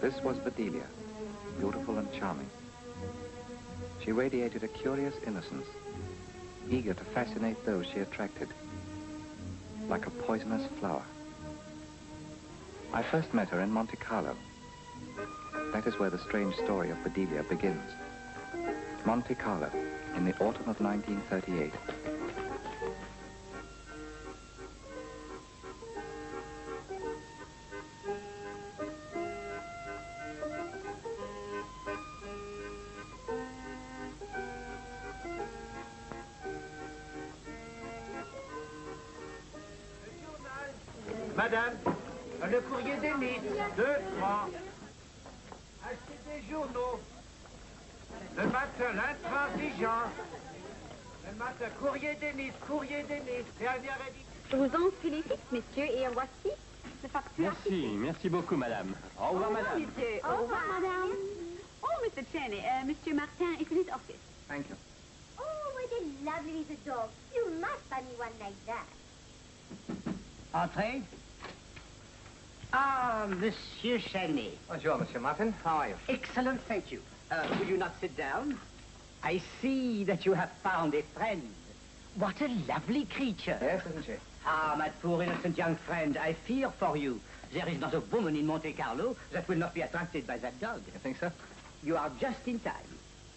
This was Bedelia, beautiful and charming. She radiated a curious innocence, eager to fascinate those she attracted, like a poisonous flower. I first met her in Monte Carlo. That is where the strange story of Bedelia begins. Monte Carlo, in the autumn of 1938. Madame, le courrier des Nids, 2 francs. Achetez des journaux. Le matin, l'intransigeant. Le matin, courrier des Nids, dernière édition. Je vous en félicite, messieurs, et voici le facture. Merci beaucoup, madame. Au revoir, madame. Monsieur. Au revoir, madame. Oh, Mr. Chaney, Mr. Martin is in his office. Thank you. Oh, what a lovely little dog. You must buy me one like that. Entrez. Ah, Monsieur Chaney. Bonjour, Monsieur Martin. How are you? Excellent, thank you. Will you not sit down? I see that you have found a friend. What a lovely creature. Yes, isn't she? Ah, my poor innocent young friend, I fear for you. There is not a woman in Monte Carlo that will not be attracted by that dog. You think so? You are just in time.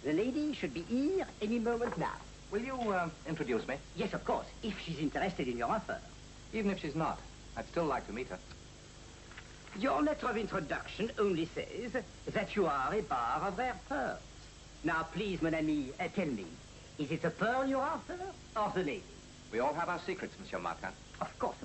The lady should be here any moment now. Will you introduce me? Yes, of course, if she's interested in your offer. Even if she's not, I'd still like to meet her. Your letter of introduction only says that you are a bar of rare pearls. Now, please, mon ami, tell me, is it a pearl you're after, or the lady? We all have our secrets, Monsieur Martin. Of course,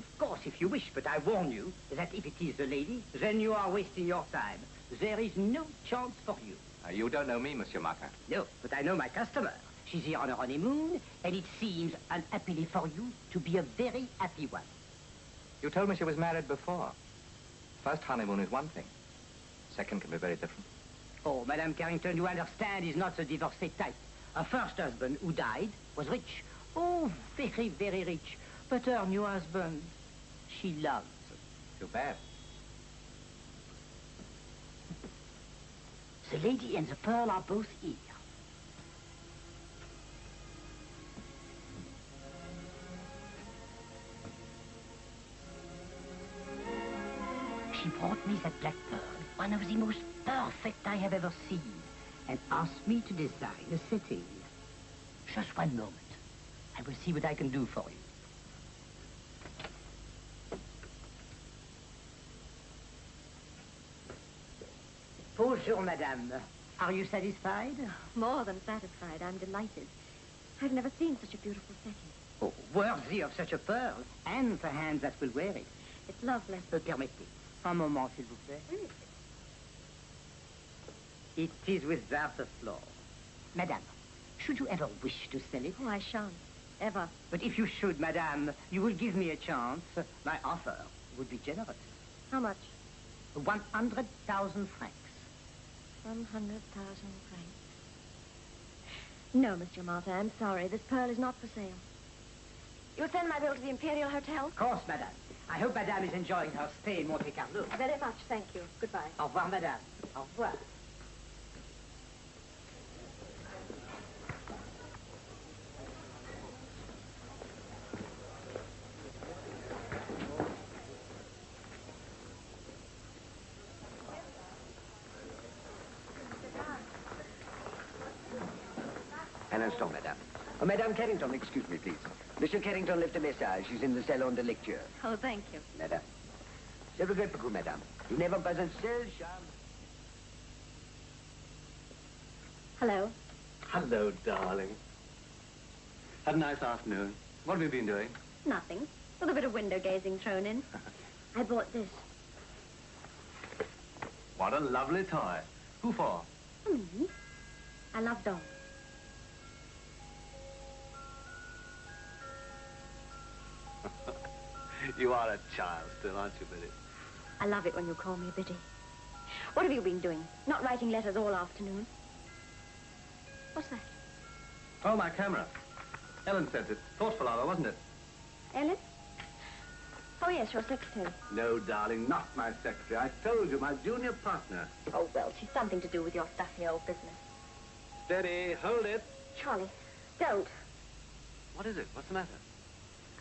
if you wish, but I warn you that if it is the lady, then you are wasting your time. There is no chance for you. You don't know me, Monsieur Martin. No, but I know my customer. She's here on a honeymoon, and it seems, unhappily for you, to be a very happy one. You told me she was married before. First honeymoon is one thing. Second can be very different. Oh, Madame Carrington, you understand, is not the divorcee type. Her first husband, who died, was rich. Oh, very, very rich. But her new husband, she loves. Too bad. The lady and the pearl are both here. She brought me that black pearl, one of the most perfect I have ever seen, and asked me to design a setting. Just one moment. I will see what I can do for you. Bonjour, madame. Are you satisfied? More than satisfied. I'm delighted. I've never seen such a beautiful setting. Oh, worthy of such a pearl, and the hand that will wear it. It's lovely. Permettez. Un moment, s'il vous plaît. It is without a flaw. Madame, should you ever wish to sell it? Oh, I shan't. Ever. But if you should, madame, you will give me a chance. My offer would be generous. How much? 100,000 francs. 100,000 francs. No, Mr. Martin, I'm sorry. This pearl is not for sale. You'll send my bill to the Imperial Hotel? Of course, madame. I hope madame is enjoying her stay in Monte Carlo. Very much, thank you. Goodbye. Au revoir, madame. Au revoir. Un instant, madame. Oh, Madame Carrington, excuse me, please. Monsieur Carrington left a message. He's in the salon de lecture. Oh, thank you. Madame. Je regrette beaucoup, madame. You never pas un seul charme. Hello. Hello, darling. Had a nice afternoon. What have you been doing? Nothing. With a bit of window gazing thrown in. I bought this. What a lovely toy. Who for? Me. I love dogs. You are a child still, aren't you, Biddy? I love it when you call me Biddy. What have you been doing? Not writing letters all afternoon? What's that? Oh, my camera. Ellen sent it. Thoughtful of her, wasn't it? Ellen? Oh, yes, your secretary. No, darling, not my secretary. I told you, my junior partner. Oh, well, she's something to do with your stuffy old business. Steady, hold it. Charlie, don't. What is it? What's the matter?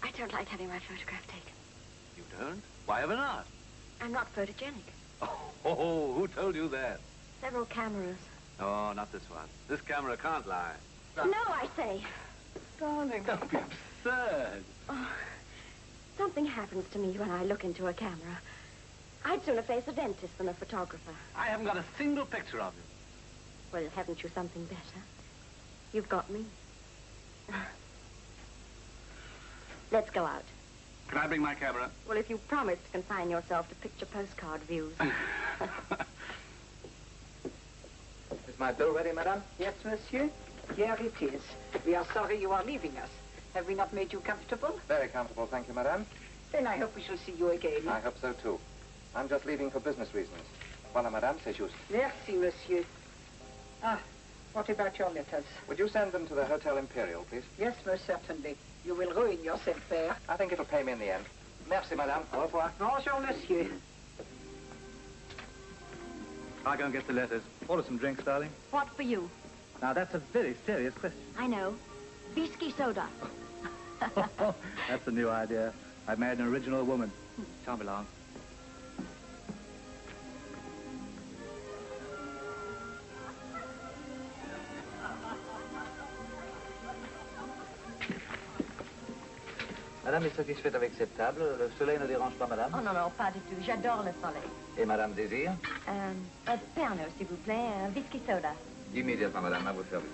I don't like having my photograph taken. You don't? Why ever not? I'm not photogenic. Oh, who told you that? Several cameras. Oh, not this one. This camera can't lie. No, I say. Darling, don't be absurd. Oh, something happens to me when I look into a camera. I'd sooner face a dentist than a photographer. I haven't got a single picture of you. Well, haven't you something better? You've got me. Let's go out. Can I bring my camera? Well, if you promise to confine yourself to picture postcard views. Is my bill ready, madame? Yes, monsieur. Here it is. We are sorry you are leaving us. Have we not made you comfortable? Very comfortable, thank you, madame. Then I hope we shall see you again. I hope so, too. I'm just leaving for business reasons. Voilà, madame, c'est juste. Merci, monsieur. Ah, what about your letters? Would you send them to the Hotel Imperial, please? Yes, most certainly. You will ruin yourself there. I think it'll pay me in the end. Merci, madame. Au revoir. Bonjour, monsieur. I'll go and get the letters. Order some drinks, darling. What for you? Now, that's a very serious question. I know. Whiskey soda. That's a new idea. I've married an original woman. Can't be long. Madame est satisfaite avec cette table. Le soleil ne dérange pas, madame? Oh, non, non, pas du tout. J'adore le soleil. Et madame désire? Pernod, s'il vous plaît. Un whisky soda. Immédiatement, madame, à vos services.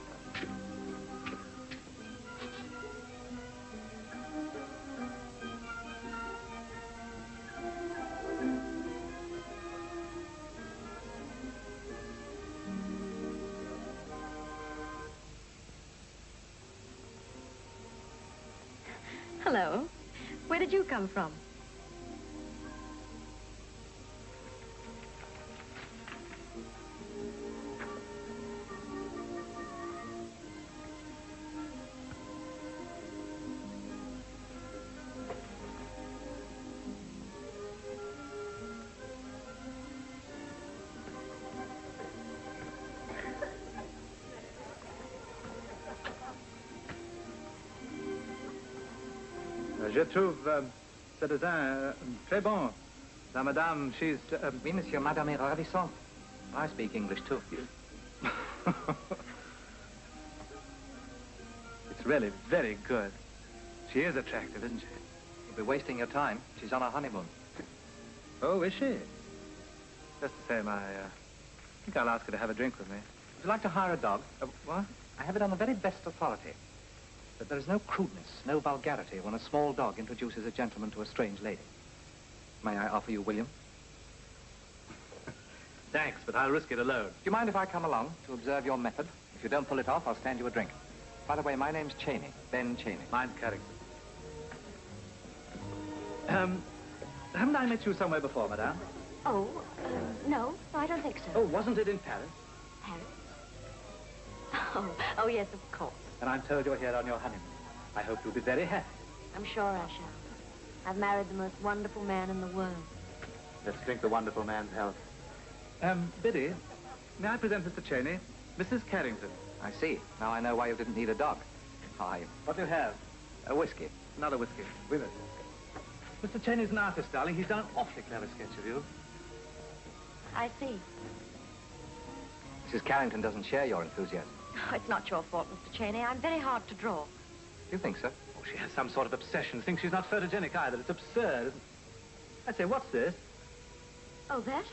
Hello. Where did you come from? Je trouve ce dessin très bon. La madame, she's... Oui, monsieur, madame est ravissante. I speak English, too. It's really very good. She is attractive, isn't she? You'll be wasting your time. She's on a honeymoon. Oh, is she? Just the same, I think I'll ask her to have a drink with me. Would you like to hire a dog? What? I have it on the very best authority. That there is no crudeness, no vulgarity when a small dog introduces a gentleman to a strange lady. May I offer you William? Thanks, but I'll risk it alone. Do you mind if I come along to observe your method? If you don't pull it off, I'll stand you a drink. By the way, my name's Chaney, Ben Chaney. Mine's Carrington. Haven't I met you somewhere before, madame? Oh, no, I don't think so. Oh, wasn't it in Paris? Paris? Oh, yes, of course. And I'm told you're here on your honeymoon. I hope you'll be very happy. I'm sure I shall. I've married the most wonderful man in the world. Let's drink the wonderful man's health. Biddy, may I present Mr. Chaney? Mrs. Carrington. I see. Now I know why you didn't need a dog. Hi. What do you have? A whiskey. Another whiskey. With it. Mr. Chaney's an artist, darling. He's done an awfully clever sketch of you. I see. Mrs. Carrington doesn't share your enthusiasm. Oh, it's not your fault, Mr. Chaney. I'm very hard to draw. You think so? Oh, she has some sort of obsession. Thinks she's not photogenic either. It's absurd. I say, what's this? Oh, that?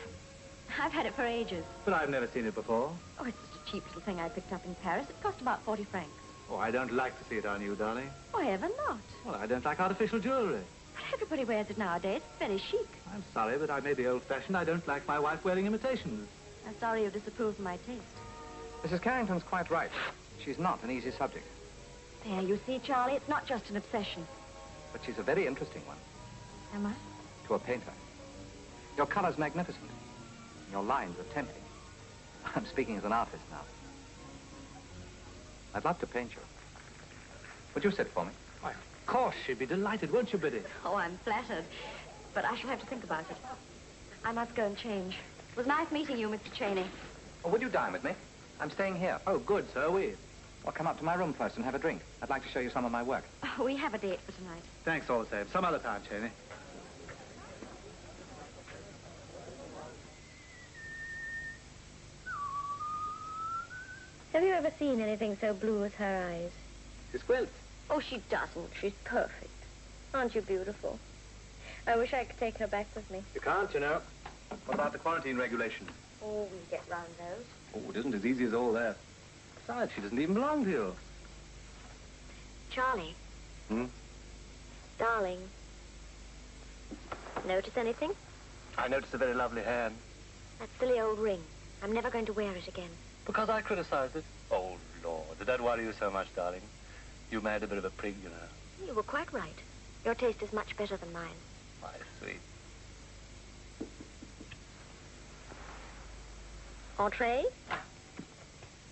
I've had it for ages. But I've never seen it before. Oh, it's just a cheap little thing I picked up in Paris. It cost about 40 francs. Oh, I don't like to see it on you, darling. Oh, ever not. Well, I don't like artificial jewelry. But everybody wears it nowadays. It's very chic. I'm sorry, but I may be old-fashioned. I don't like my wife wearing imitations. I'm sorry you disapprove of my taste. Mrs. Carrington's quite right. She's not an easy subject. There, you see, Charlie, it's not just an obsession. But she's a very interesting one. Am I? To a painter. Your color's magnificent. Your lines are tempting. I'm speaking as an artist now. I'd love to paint you. Would you sit for me? Why, of course she'd be delighted, won't you, Biddy? Oh, I'm flattered. but I shall have to think about it. I must go and change. It was nice meeting you, Mr. Chaney. Well, would you dine with me? I'm staying here. Oh, good, so are we. Well, come up to my room first and have a drink. I'd like to show you some of my work. Oh, we have a date for tonight. Thanks all the same. Some other time, Chaney. Have you ever seen anything so blue as her eyes? She squints. Oh, she doesn't. She's perfect. Aren't you beautiful? I wish I could take her back with me. You can't, you know. What about the quarantine regulations? Oh, we'll get round those. Oh, it isn't as easy as all that. Besides, she doesn't even belong to you. Charlie. Hmm? Darling. Notice anything? I noticed a very lovely hand. That silly old ring. I'm never going to wear it again. Because I criticized it? Oh, Lord, did that worry you so much, darling? You married a bit of a prig, you know. You were quite right. Your taste is much better than mine. My sweet. Entree?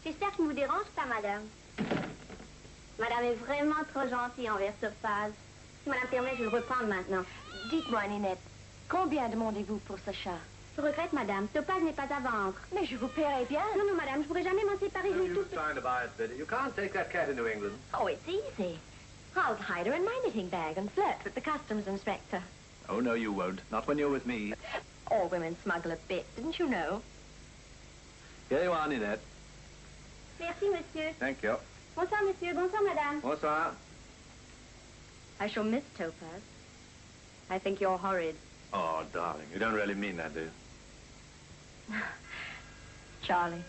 J'espère que je ne vous dérange pas, madame. Madame est vraiment trop gentille envers ce phase. Si madame permet, je le reprends maintenant. Dites-moi, Ninette, combien demandez-vous pour ce chat? Je regrette, madame. Topaz n'est pas à vendre. Mais je vous paierai bien. Non, non, madame, je pourrai jamais m'en séparer. Je l'ai tout... trying to buy it, Biddy. You can't take that cat into England. Oh, it's easy. I'll hide her in my knitting bag and flirt with the customs inspector. Oh, no, you won't. Not when you're with me. All women smuggle a bit, didn't you know? Here you are, Ninette. Merci, monsieur. Thank you. Bonsoir, monsieur. Bonsoir, madame. Bonsoir. I shall miss Topaz. I think you're horrid. Oh, darling, you don't really mean that, do you? Charlie,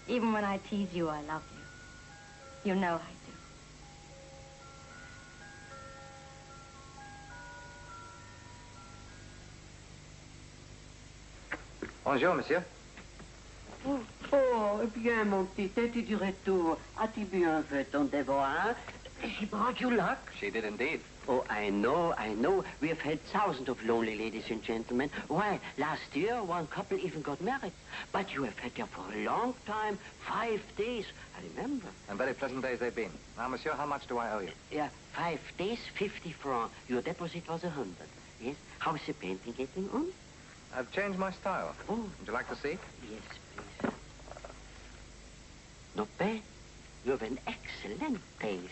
even when I tease you, I love you. You know I do. Bonjour, monsieur. Oh, bien, mon petit, c'est du retour. As-tu bu un peu ton devoir? She brought you luck. She did indeed. Oh, I know, I know. We have had thousands of lonely ladies and gentlemen. Why, last year, one couple even got married. But you have had her for a long time, 5 days, I remember. And very pleasant days they've been. Now, monsieur, how much do I owe you? Yeah, 5 days, 50 francs. Your deposit was 100. Yes? How's the painting getting on? I've changed my style. Oh. Would you like to see? Yes, please. Not bad. You have an excellent taste.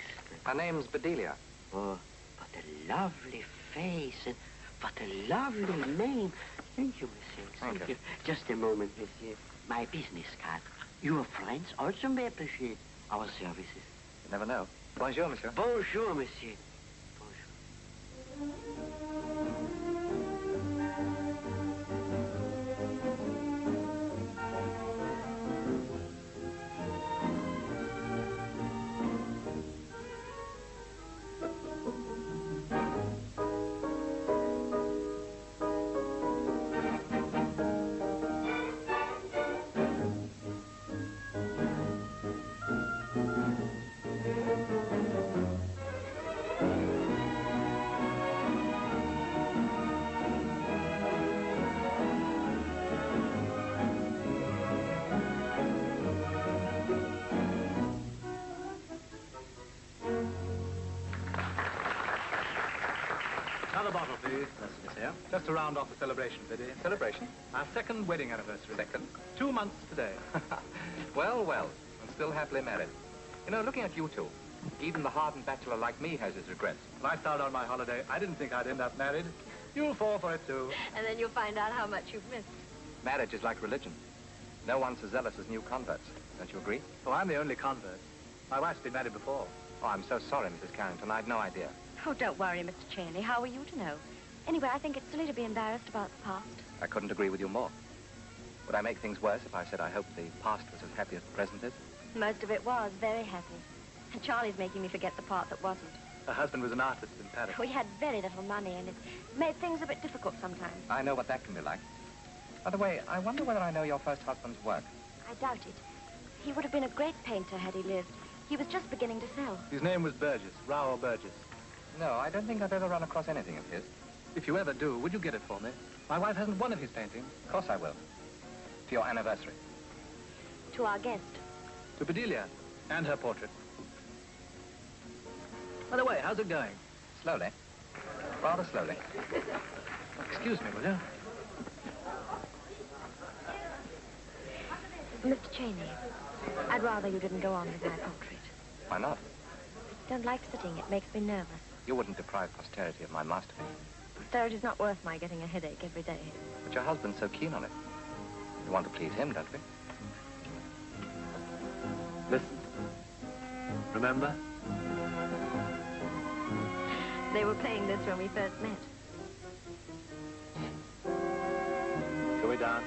My name's Bedelia. Oh, what a lovely face and what a lovely name. Thank you, monsieur. Thank you. Just a moment, monsieur. My business card. Your friends also may appreciate our services. You never know. Bonjour, monsieur. Bonjour, monsieur. Bonjour. Another bottle, please. Merci, monsieur. Just to round off the celebration, Biddy. Celebration? Our second wedding anniversary. Second? 2 months today. Well, well. I'm still happily married. You know, looking at you two, even the hardened bachelor like me has his regrets. When I started on my holiday, I didn't think I'd end up married. You'll fall for it, too. And then you'll find out how much you've missed. Marriage is like religion. No one's as zealous as new converts. Don't you agree? Oh, I'm the only convert. My wife's been married before. Oh, I'm so sorry, Mrs. Carrington. I'd no idea. Oh, don't worry, Mr. Chaney. How are you to know? Anyway, I think it's silly to be embarrassed about the past. I couldn't agree with you more. Would I make things worse if I said I hoped the past was as happy as the present is? Most of it was very happy. And Charlie's making me forget the part that wasn't. Her husband was an artist in Paris. We had very little money, and it made things a bit difficult sometimes. I know what that can be like. By the way, I wonder whether I know your first husband's work. I doubt it. He would have been a great painter had he lived. He was just beginning to sell. His name was Burgess, Raoul Burgess. No, I don't think I've ever run across anything of his. If you ever do, would you get it for me? My wife hasn't one of his paintings. Of course I will. For your anniversary. To our guest. To Bedelia and her portrait. By the way, how's it going? Slowly. Rather slowly. Excuse me, will you? Mr. Chaney, I'd rather you didn't go on with my portrait. Why not? Don't like sitting. It makes me nervous. You wouldn't deprive posterity of my masterpiece. Posterity's not worth my getting a headache every day. But your husband's so keen on it. We want to please him, don't we? Listen. Remember? They were playing this when we first met. Shall we dance?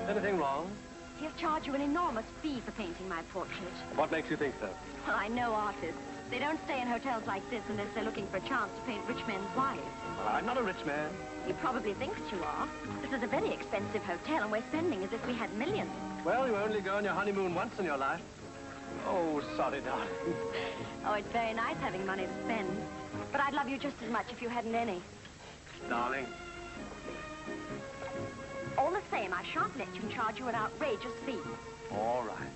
Anything wrong? He'll charge you an enormous fee for painting my portrait. What makes you think so? Well, I know artists. They don't stay in hotels like this unless they're looking for a chance to paint rich men's wives. Well, I'm not a rich man. He probably thinks you are. This is a very expensive hotel, and we're spending as if we had millions. Well, you only go on your honeymoon once in your life. Oh, sorry, darling. Oh, it's very nice having money to spend. But I'd love you just as much if you hadn't any. Darling. All the same, I shan't let you charge you an outrageous fee. All right.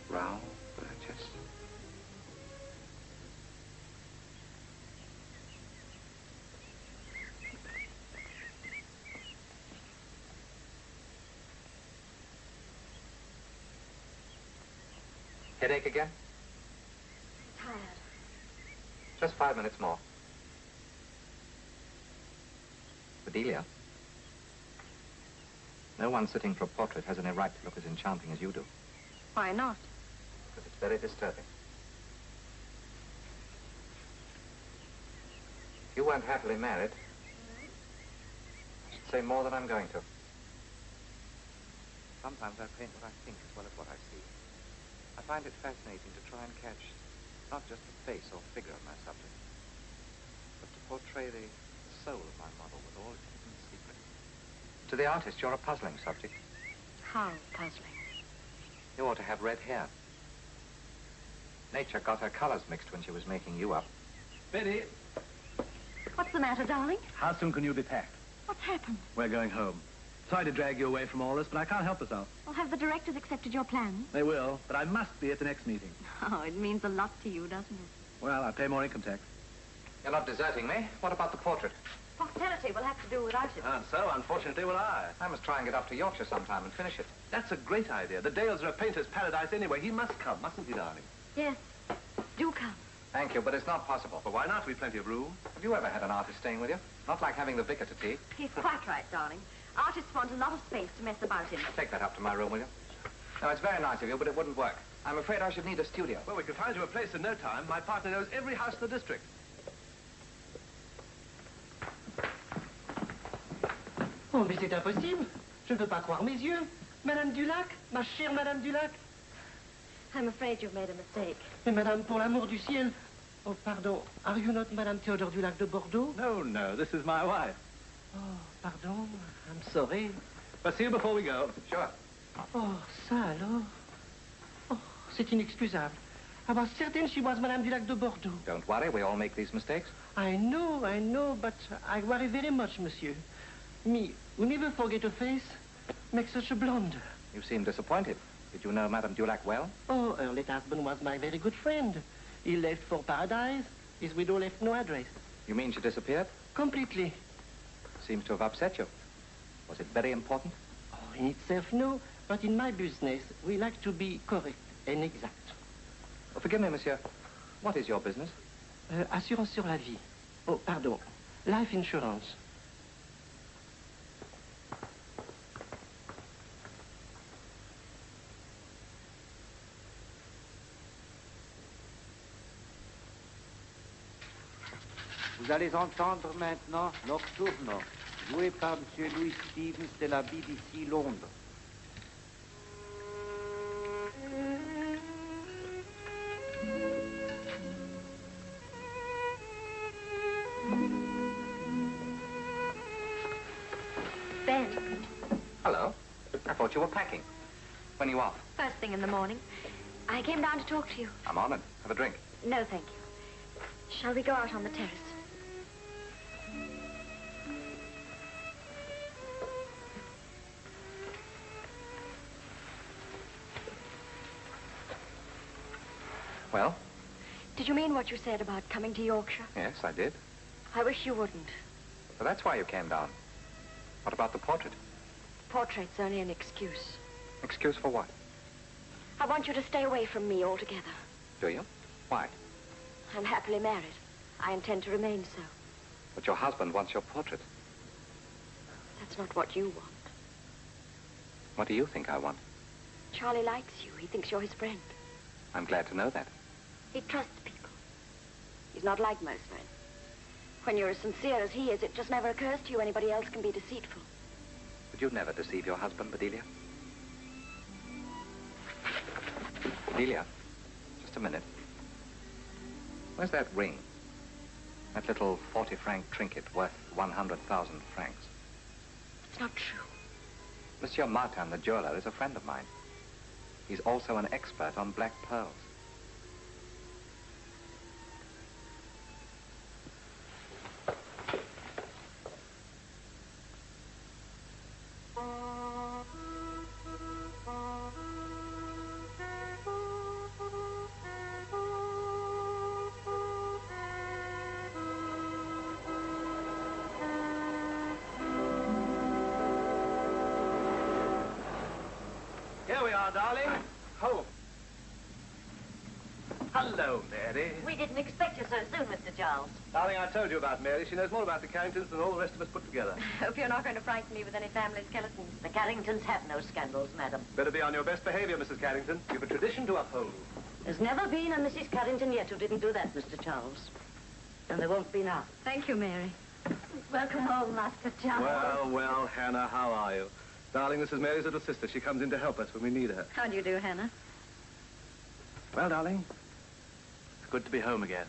Brown, Burgess. Headache again? Tired. Just 5 minutes more. Bedelia. No one sitting for a portrait has any right to look as enchanting as you do. Why not? Because it's very disturbing. If you weren't happily married, I should say more than I'm going to. Sometimes I paint what I think as well as what I see. I find it fascinating to try and catch not just the face or figure of my subject, but to portray the soul of my model with all its hidden secrets. To the artist, you're a puzzling subject. How puzzling? You ought to have red hair. Nature got her colors mixed when she was making you up. Betty, What's the matter, darling? how soon can you be packed? What's happened? We're going home. Sorry to drag you away from all this, but I can't help myself. Well, have the directors accepted your plans? They will, but I must be at the next meeting. Oh, it means a lot to you, doesn't it? Well, I pay more income tax. You're not deserting me. What about the portrait? Posterity will have to do without it. And so, unfortunately, will I. I must try and get up to Yorkshire sometime and finish it. That's a great idea. The Dales are a painter's paradise anyway. He must come, mustn't he, darling? Yes, do come. Thank you, but it's not possible. But why not? We've plenty of room. Have you ever had an artist staying with you? Not like having the vicar to tea. He's quite right, darling. Artists want a lot of space to mess about in. Take that up to my room, will you? No, it's very nice of you, but it wouldn't work. I'm afraid I should need a studio. Well, we can find you a place in no time. My partner knows every house in the district. Oh, mais c'est impossible. Je ne peux pas croire mes yeux. Madame Dulac, ma chère Madame Dulac. I'm afraid you've made a mistake. Mais Madame, pour l'amour du ciel. Oh, pardon. Are you not Madame Théodore Dulac de Bordeaux? No, no, this is my wife. Oh, pardon. I'm sorry. But see you before we go. Sure. Oh, ça alors. Oh, c'est inexcusable. I was certain she was Madame Dulac de Bordeaux. Don't worry, we all make these mistakes. I know, but I worry very much, monsieur. Me, who never forget a face, make such a blunder. You seem disappointed. Did you know Madame Dulac well? Oh, her late husband was my very good friend. He left for paradise. His widow left no address. You mean she disappeared? Completely. Seems to have upset you. Was it very important? Oh, in itself, no. But in my business, we like to be correct and exact. Oh, forgive me, monsieur. What is your business? Assurance sur la vie. Oh, pardon. Life insurance. Vous allez entendre maintenant Nocturno, joué par M. Louis Stevens de la BBC Londres. Hello. I thought you were packing. When are you off? First thing in the morning. I came down to talk to you. I'm honored. Have a drink. No, thank you. Shall we go out on the terrace? Well? Did you mean what you said about coming to Yorkshire? Yes, I did. I wish you wouldn't. So that's why you came down. What about the portrait? The portrait's only an excuse. Excuse for what? I want you to stay away from me altogether. Do you? Why? I'm happily married. I intend to remain so. But your husband wants your portrait. That's not what you want. What do you think I want? Charlie likes you. He thinks you're his friend. I'm glad to know that. He trusts people. He's not like most men. When you're as sincere as he is, it just never occurs to you anybody else can be deceitful. Would you never deceive your husband, Bedelia? Bedelia, just a minute. Where's that ring? That little 40-franc trinket worth 100,000 francs. It's not true. Monsieur Martin, the jeweler, is a friend of mine. He's also an expert on black pearls. Here we are, darling. Home. Hello, Mary. We didn't expect you so soon, Mr. Charles. Darling, I told you about Mary. She knows more about the Carringtons than all the rest of us put together. Hope you're not going to frighten me with any family skeletons. The Carringtons have no scandals, madam. Better be on your best behavior, Mrs. Carrington. You've a tradition to uphold. There's never been a Mrs. Carrington yet who didn't do that, Mr. Charles. And there won't be now. Thank you, Mary. Welcome home, Master Charles. Well, well, Hannah, how are you? Darling, this is Mary's little sister. She comes in to help us when we need her. How do you do, Hannah? Well, darling, it's good to be home again.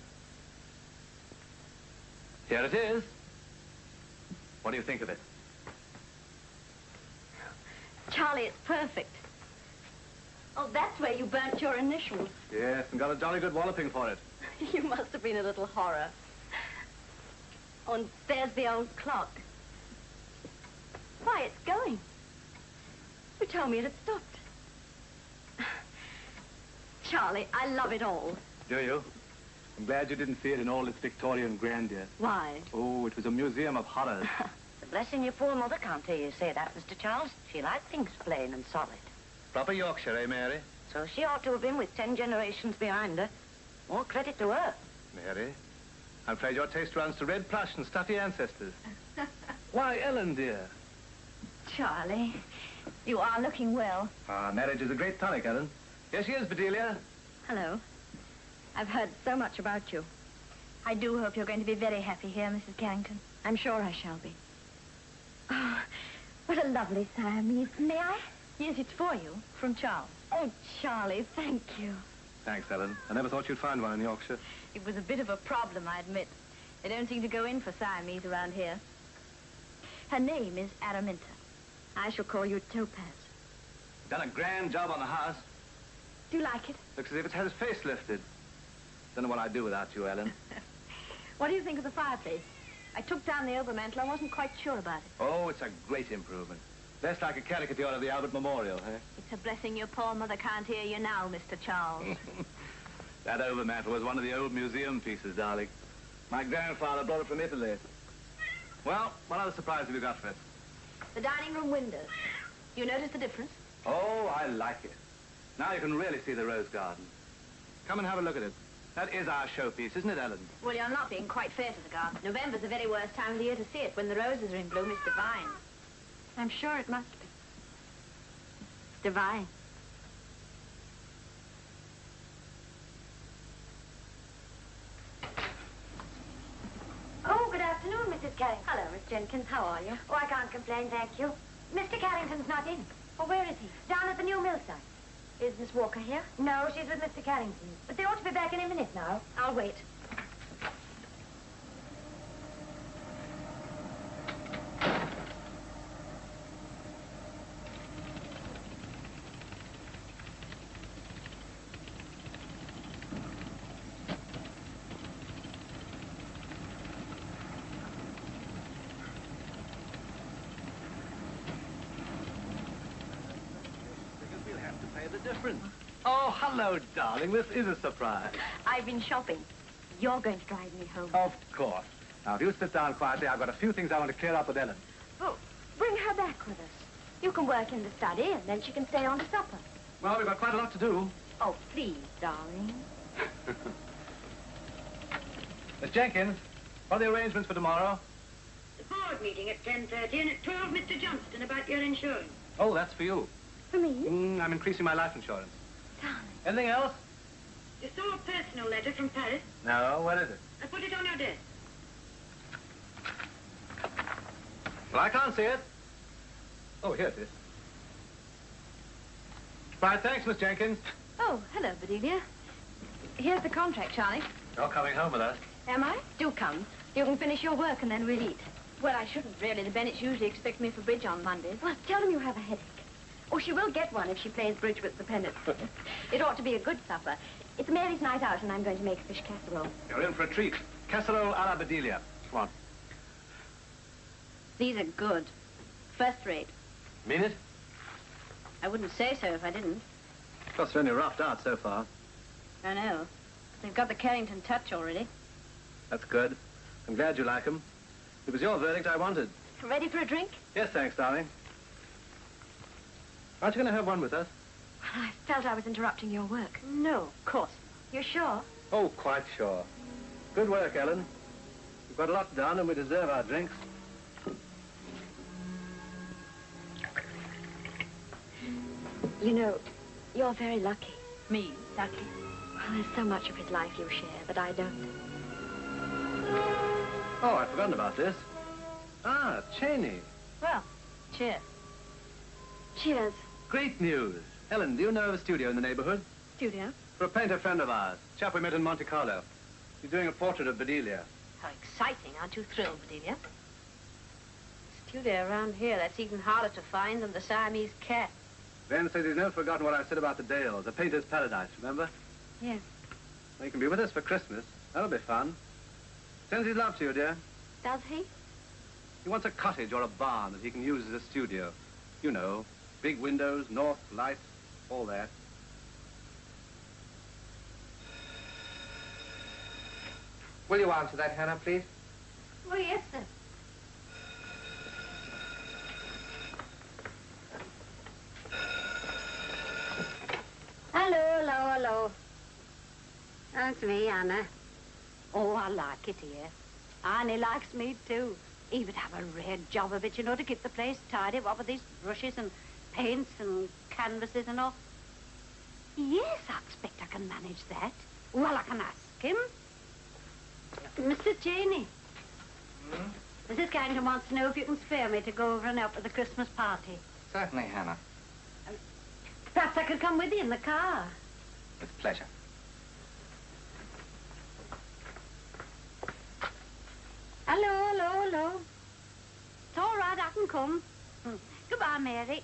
Here it is. What do you think of it? Charlie, it's perfect. Oh, that's where you burnt your initials. Yes, and got a jolly good walloping for it. You must have been a little horror. Oh, and there's the old clock. Why, it's going. You told me it had stopped. Charlie, I love it all. Do you? I'm glad you didn't see it in all its Victorian grandeur. Why? Oh, it was a museum of horrors. The blessing your poor mother can't hear you say that, Mr. Charles. She liked things plain and solid. Proper Yorkshire, eh, Mary? So she ought to have been with 10 generations behind her. More credit to her. Mary, I'm afraid your taste runs to red plush and stuffy ancestors. Why, Ellen, dear. Charlie, you are looking well. Marriage is a great tonic, Ellen. Here she is, Bedelia. Hello. I've heard so much about you. I do hope you're going to be very happy here, Mrs. Carrington. I'm sure I shall be. Oh, what a lovely Siamese. May I? Yes, it's for you, from Charles. Oh, Charlie, thank you. Thanks, Ellen. I never thought you'd find one in Yorkshire. It was a bit of a problem, I admit. They don't seem to go in for Siamese around here. Her name is Araminta. I shall call you Topaz. Done a grand job on the house. Do you like it? Looks as if it's had its face lifted. Don't know what I'd do without you, Ellen. What do you think of the fireplace? I took down the overmantel. I wasn't quite sure about it. Oh, it's a great improvement. Less like a caricature of the Albert Memorial, eh? It's a blessing your poor mother can't hear you now, Mr. Charles. That overmantel was one of the old museum pieces, darling. My grandfather brought it from Italy. Well, what other surprise have you got for us? The dining room windows. You notice the difference? Oh, I like it. Now you can really see the rose garden. Come and have a look at it. That is our showpiece, isn't it, Ellen? Well, you're not being quite fair to the garden. November's the very worst time of the year to see it. When the roses are in bloom, it's divine. I'm sure it must be. It's divine. Oh, good afternoon, Mrs. Carrington. Hello, Miss Jenkins. How are you? Oh, I can't complain, thank you. Mr. Carrington's not in. Oh, where is he? Down at the new mill site. Is Miss Walker here? No, she's with Mr. Carrington. But they ought to be back any minute now. I'll wait. the difference. Oh, hello, darling. This is a surprise. I've been shopping. You're going to drive me home. Of course. Now, if you sit down quietly, I've got a few things I want to clear up with Ellen. Oh, bring her back with us. You can work in the study, and then she can stay on to supper. Well, we've got quite a lot to do. Oh, please, darling. Miss Jenkins, what are the arrangements for tomorrow? The board meeting at 10:30 and at 12, Mr. Johnston, about your insurance. Oh, that's for you. For me? I'm increasing my life insurance. Darling. Anything else? You saw a personal letter from Paris? No, what is it? I put it on your desk. Well, I can't see it. Oh, here it is. Right, thanks, Miss Jenkins. Oh, hello, Bedelia. Here's the contract, Charlie. You're coming home with us. Am I? Do come. You can finish your work and then we'll eat. Well, I shouldn't really. The Bennetts usually expect me for bridge on Mondays. Well, tell them you have a headache. Oh, she will get one if she plays bridge with the Bennetts. It ought to be a good supper. It's Mary's night out and I'm going to make a fish casserole. You're in for a treat. Casserole a la Bedelia. Come on. These are good. First rate. Mean it? I wouldn't say so if I didn't. Of course, they're only roughed out so far. I know. They've got the Carrington touch already. That's good. I'm glad you like them. It was your verdict I wanted. Ready for a drink? Yes, thanks, darling. Aren't you going to have one with us? Well, I felt I was interrupting your work. No, of course. You're sure? Oh, quite sure. Good work, Ellen. We've got a lot done and we deserve our drinks. You know, you're very lucky. Me, lucky. Well, there's so much of his life you share that I don't. Oh, I'd forgotten about this. Ah, Chaney. Well, cheers. Cheers. Great news. Ellen, do you know of a studio in the neighborhood? Studio? For a painter friend of ours. Chap we met in Monte Carlo. He's doing a portrait of Bedelia. How exciting. Aren't you thrilled, Bedelia? Studio around here, that's even harder to find than the Siamese cat. Ben says he's never forgotten what I said about the Dales, a painter's paradise, remember? Yes. Well, you can be with us for Christmas. That'll be fun. Sends his love to you, dear. Does he? He wants a cottage or a barn that he can use as a studio. You know, big windows, north, lights, all that. Will you answer that, Hannah, please? Oh, yes, sir. Hello, hello, hello. That's me, Anna. Oh, I like it here. Annie likes me, too. He would have a red job of it, you know, to keep the place tidy, what with these brushes and paints and canvases and all. Yes, I expect I can manage that. Well, I can ask him. Mr. Chaney. Mrs. Carrington wants to know if you can spare me to go over and help with the Christmas party. Certainly, Hannah. Perhaps I could come with you in the car. With pleasure. Hello, hello, hello. It's all right, I can come. Goodbye, Mary.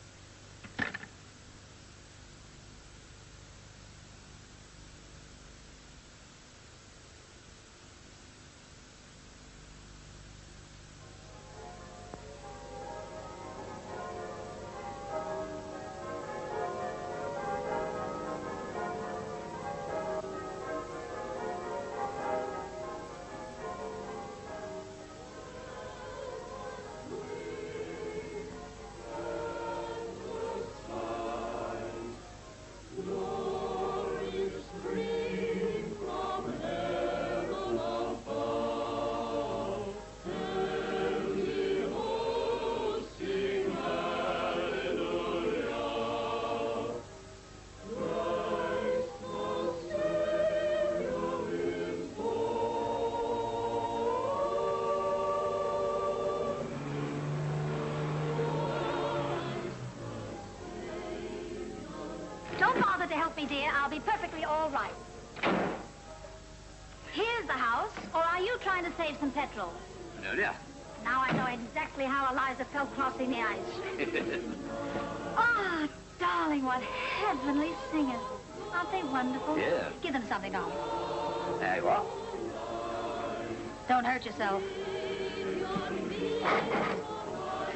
Don't bother to help me, dear. I'll be perfectly all right. Here's the house, or are you trying to save some petrol? No, dear. Now I know exactly how Eliza felt crossing the ice. Ah, darling, what heavenly singers. Aren't they wonderful? Yeah. Give them something on. There you are. Don't hurt yourself.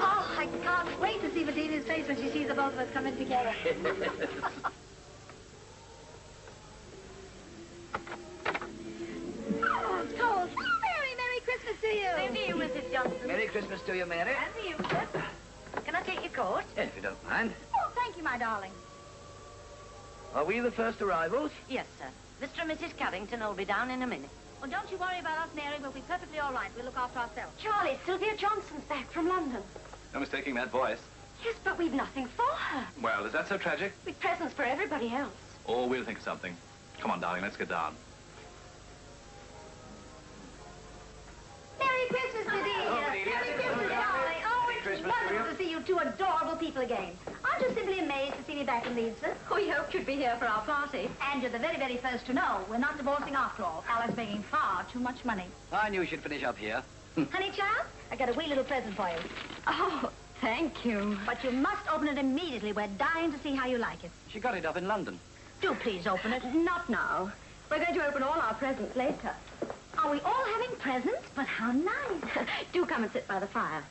Oh, I can't wait to see Bedelia's face when she sees the both of us coming together. Johnston. Merry Christmas to you, Mary. And to you, sir. Can I take your coat? Yes, if you don't mind. Oh, thank you, my darling. Are we the first arrivals? Yes, sir. Mr. and Mrs. Carrington will be down in a minute. Well, don't you worry about us, Mary. We'll be perfectly all right. We'll look after ourselves. Charlie, Sylvia Johnson's back from London. No mistaking that voice. Yes, but we've nothing for her. Well, is that so tragic? We've presents for everybody else. Oh, we'll think of something. Come on, darling, let's get down. Merry Christmas, Bedelia. Oh, Bedelia. Merry Christmas, darling. Oh, it's wonderful to see you two adorable people again. Aren't you simply amazed to see me back in Leeds, sir? We hoped you'd be here for our party. And you're the very, very first to know. We're not divorcing after all. Alice making far too much money. I knew she'd finish up here. Honey child, I got a wee little present for you. Oh, thank you. But you must open it immediately. We're dying to see how you like it. She got it up in London. Do please open it. Not now. We're going to open all our presents later. Are we all having presents? But how nice. Do come and sit by the fire.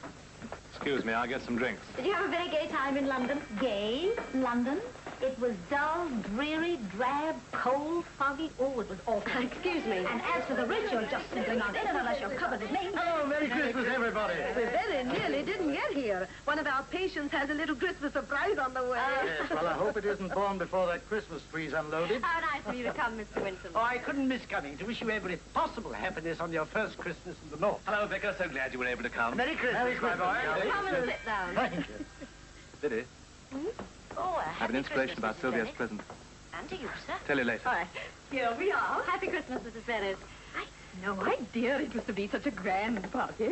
Excuse me, I'll get some drinks. Did you have a very gay time in London? Gay? London? It was dull, dreary, drab, cold, foggy. Oh, it was awful. Excuse me. And as for the rich, you're just simply not in it unless you're covered with me. Hello, Merry Christmas, everybody. We very nearly didn't get here. One of our patients has a little Christmas surprise on the way. Yes, well, I hope it isn't born before that Christmas tree's unloaded. How nice of you to come, Mr. Winston. Oh, I couldn't miss coming to wish you every possible happiness on your first Christmas in the North. Hello, Vicar. So glad you were able to come. Merry Christmas, my boy. Come and sit down. Thank you. Biddy, Oh, I have an inspiration about Sylvia's present. And to you, sir. Tell you later. All right, here we are. Happy Christmas, Mrs. Bennett. No idea it was to be such a grand party.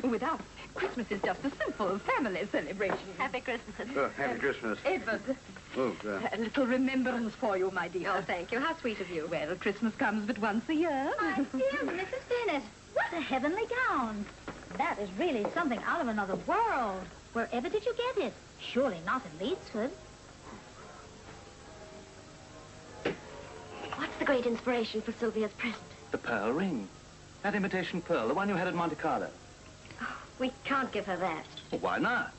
With us, Christmas is just a simple family celebration. Happy Christmas. Happy Christmas. Edward, Oh, a little remembrance for you, my dear. Oh, thank you. How sweet of you. Well, Christmas comes but once a year. My dear Mrs. Bennett, what a heavenly gown. That is really something out of another world. Wherever did you get it? Surely not in Leedsford. What's the great inspiration for Sylvia's present? The pearl ring. That imitation pearl, the one you had at Monte Carlo. Oh, we can't give her that. Well, why not?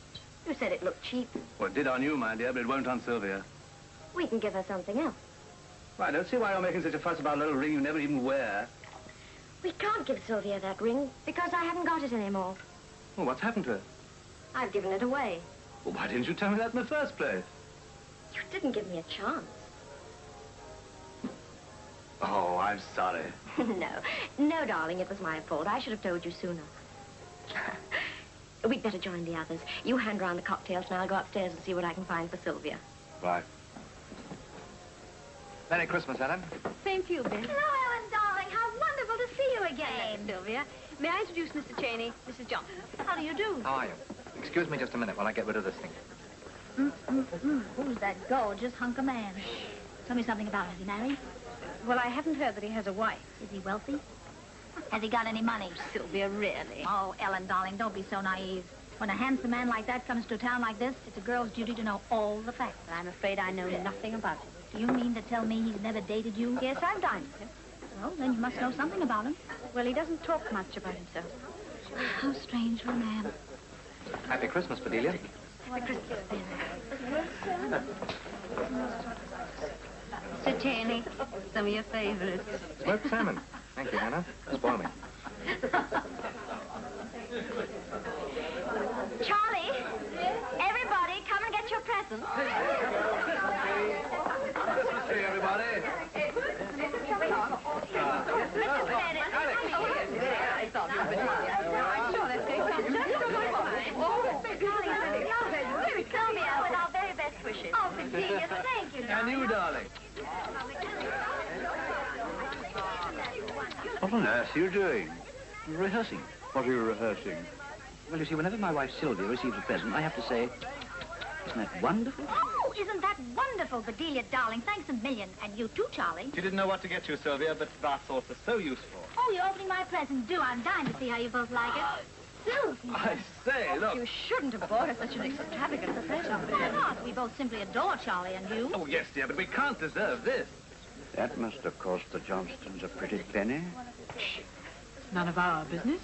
You said it looked cheap. Well, it did on you, my dear, but it won't on Sylvia. We can give her something else. Well, I don't see why you're making such a fuss about a little ring you never even wear. We can't give Sylvia that ring because I haven't got it anymore. Well, what's happened to it? I've given it away. Well, why didn't you tell me that in the first place? You didn't give me a chance. Oh, I'm sorry. No, darling, it was my fault. I should have told you sooner. We'd better join the others. You hand round the cocktails and I'll go upstairs and see what I can find for Sylvia. Right. Merry Christmas, Ellen. Same to you, Ben. Hello, Ellen, darling. How wonderful to see you again. Sylvia. May I introduce Mr. Chaney, Mrs. Johnson? How do you do? How are you? Excuse me just a minute while I get rid of this thing. Who's that gorgeous hunk of man? Tell me something about him. Is he married? Well, I haven't heard that he has a wife. Is he wealthy? Has he got any money? Sylvia, really? Oh, Ellen, darling, don't be so naive. When a handsome man like that comes to a town like this, it's a girl's duty to know all the facts. I'm afraid I know nothing about him. Do you mean to tell me he's never dated you? Yes, I've dined with him. Well, then you must know something about him. Well, he doesn't talk much about himself. How strange for a man. Happy Christmas, Bedelia. Happy Christmas, Ben. Mr. Chaney, some of your favorites. Smoked salmon. Thank you, Hannah. Spoil me. Charlie, everybody, come and get your presents. Christmas tree, everybody. Sylvia, with our very best wishes. Oh, Bedelia, thank you, And you, darling. What on earth are you doing? Rehearsing. What are you rehearsing? Well, you see, whenever my wife Sylvia receives a present, I have to say, isn't that wonderful? Oh, isn't that wonderful, Bedelia, darling? Thanks a million. And you too, Charlie. She didn't know what to get you, Sylvia, but bath salts are so useful. Oh, you're opening my present. Do. I'm dying to see how you both like it. Sylvia. I say, look. You shouldn't have bought her such an extravagant present. Why not? We both simply adore Charlie and you. Oh, yes, dear, but we can't deserve this. That must have cost the Johnstons a pretty penny. None of our business.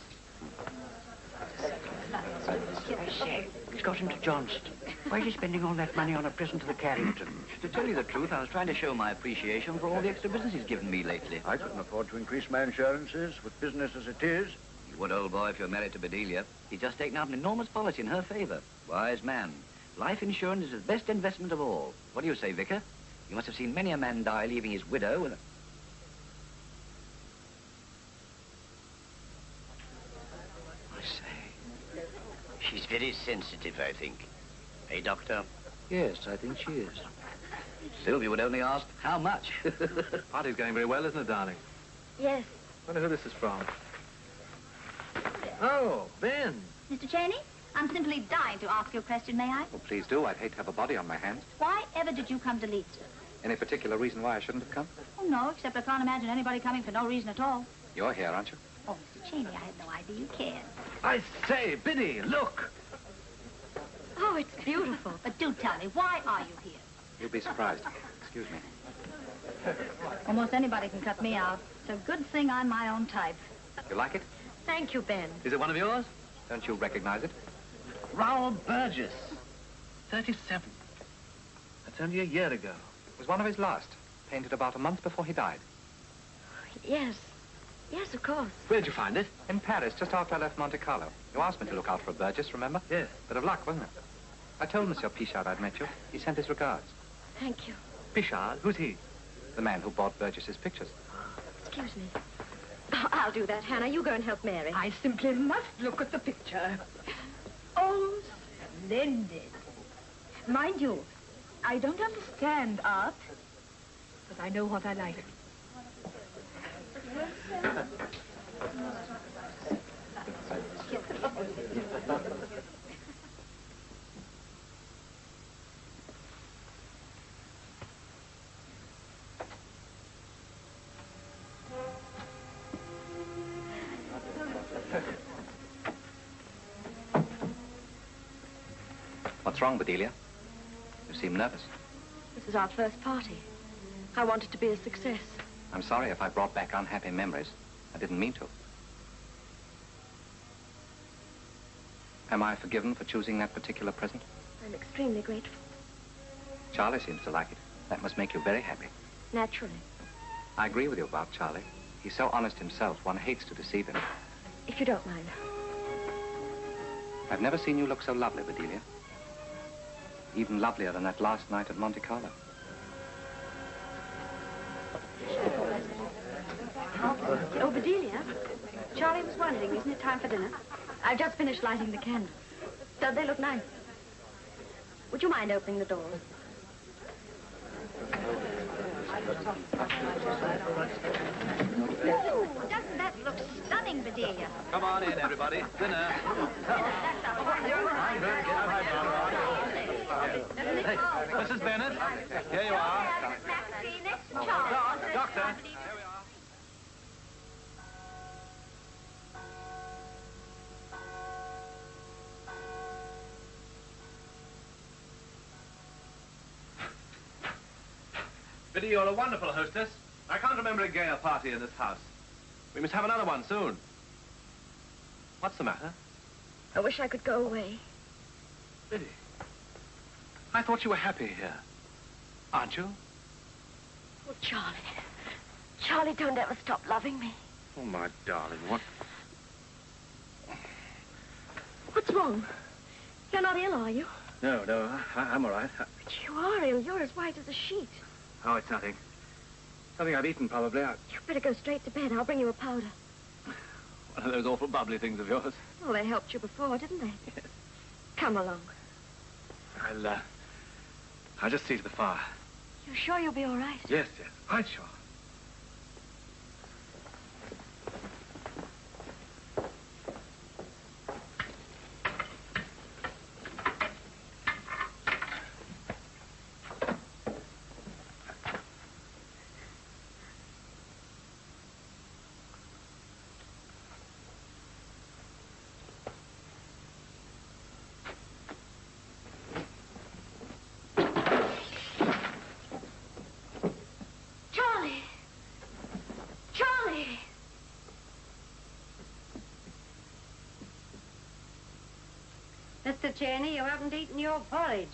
He's got him to Johnston. Why is he spending all that money on a present to the Carringtons? To tell you the truth, I was trying to show my appreciation for all the extra business he's given me lately. I couldn't afford to increase my insurances with business as it is. You would, old boy, if you're married to Bedelia. He's just taken out an enormous policy in her favor. Wise man. Life insurance is the best investment of all. What do you say, Vicar? You must have seen many a man die leaving his widow with a... I say, she's very sensitive, I think. Hey, Doctor? Yes, I think she is. Sylvia would only ask, how much? Party's going very well, isn't it, darling? Yes. Wonder who this is from. Oh, Ben. Mr. Chaney, I'm simply dying to ask you a question, may I? Well, please do. I'd hate to have a body on my hands. Why ever did you come to Leeds? Any particular reason why I shouldn't have come? Oh, no, except I can't imagine anybody coming for no reason at all. You're here, aren't you? Oh, Mr. Chaney, I had no idea you cared. I say, Biddy, look. Oh, it's beautiful. But do tell me, why are you here? You'll be surprised. Excuse me. Almost anybody can cut me out. It's a good thing I'm my own type. You like it? Thank you, Ben. Is it one of yours? Don't you recognize it? Raoul Burgess. 37. That's only a year ago. It was one of his last. Painted about a month before he died. Yes. Yes, of course. Where'd you find it? In Paris, just after I left Monte Carlo. You asked me to look out for a Burgess, remember? Yes. Bit of luck, wasn't it? I told Monsieur Pichard I'd met you. He sent his regards. Thank you. Pichard? Who's he? The man who bought Burgess's pictures. Excuse me. Oh, I'll do that, Hannah. You go and help Mary. I simply must look at the picture. Oh, splendid. Mind you, I don't understand art, but I know what I like. What's wrong, Bedelia? You seem nervous. This is our first party. I want it to be a success. I'm sorry if I brought back unhappy memories. I didn't mean to. Am I forgiven for choosing that particular present? I'm extremely grateful. Charlie seems to like it. That must make you very happy. Naturally. I agree with you about Charlie. He's so honest himself, one hates to deceive him. If you don't mind. I've never seen you look so lovely, Bedelia. Even lovelier than that last night at Monte Carlo. Oh, Bedelia, Charlie was wondering, isn't it time for dinner? I've just finished lighting the candles. Don't they look nice? Would you mind opening the door? Oh, doesn't that look stunning, Bedelia? Come on in, everybody. Dinner. Hey, Mrs. Bennett, here you are. Doctor. Here we are. Biddy, you're a wonderful hostess. I can't remember a gayer party in this house. We must have another one soon. What's the matter? I wish I could go away. Biddy, I thought you were happy here. Aren't you? Oh, Charlie. Charlie, don't ever stop loving me. Oh, my darling, what? What's wrong? You're not ill, are you? No, I'm all right. But you are ill. You're as white as a sheet. Oh, it's nothing. Something I've eaten, probably. You'd better go straight to bed. I'll bring you a powder. One of those awful bubbly things of yours. Well, they helped you before, didn't they? Yes. Come along. I'll just see to the fire. You sure you'll be all right? Yes, quite sure. Mr. Chaney, you haven't eaten your porridge.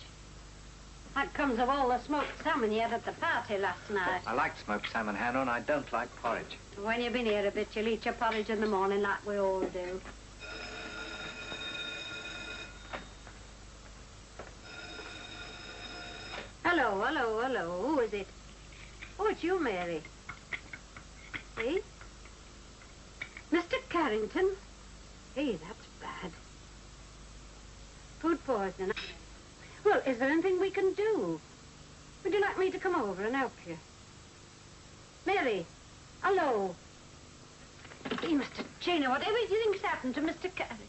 That comes of all the smoked salmon you had at the party last night. I like smoked salmon, Hannah, and I don't like porridge. When you've been here a bit, you'll eat your porridge in the morning like we all do. Hello, hello, hello. Who is it? Oh, it's you, Mary. Eh? Mr. Carrington? Hey, that's bad. Food poisoning. Well, is there anything we can do? Would you like me to come over and help you? Mary, hello. Hey, Mr. Chaney, whatever do you think's happened to Mr. Carrington?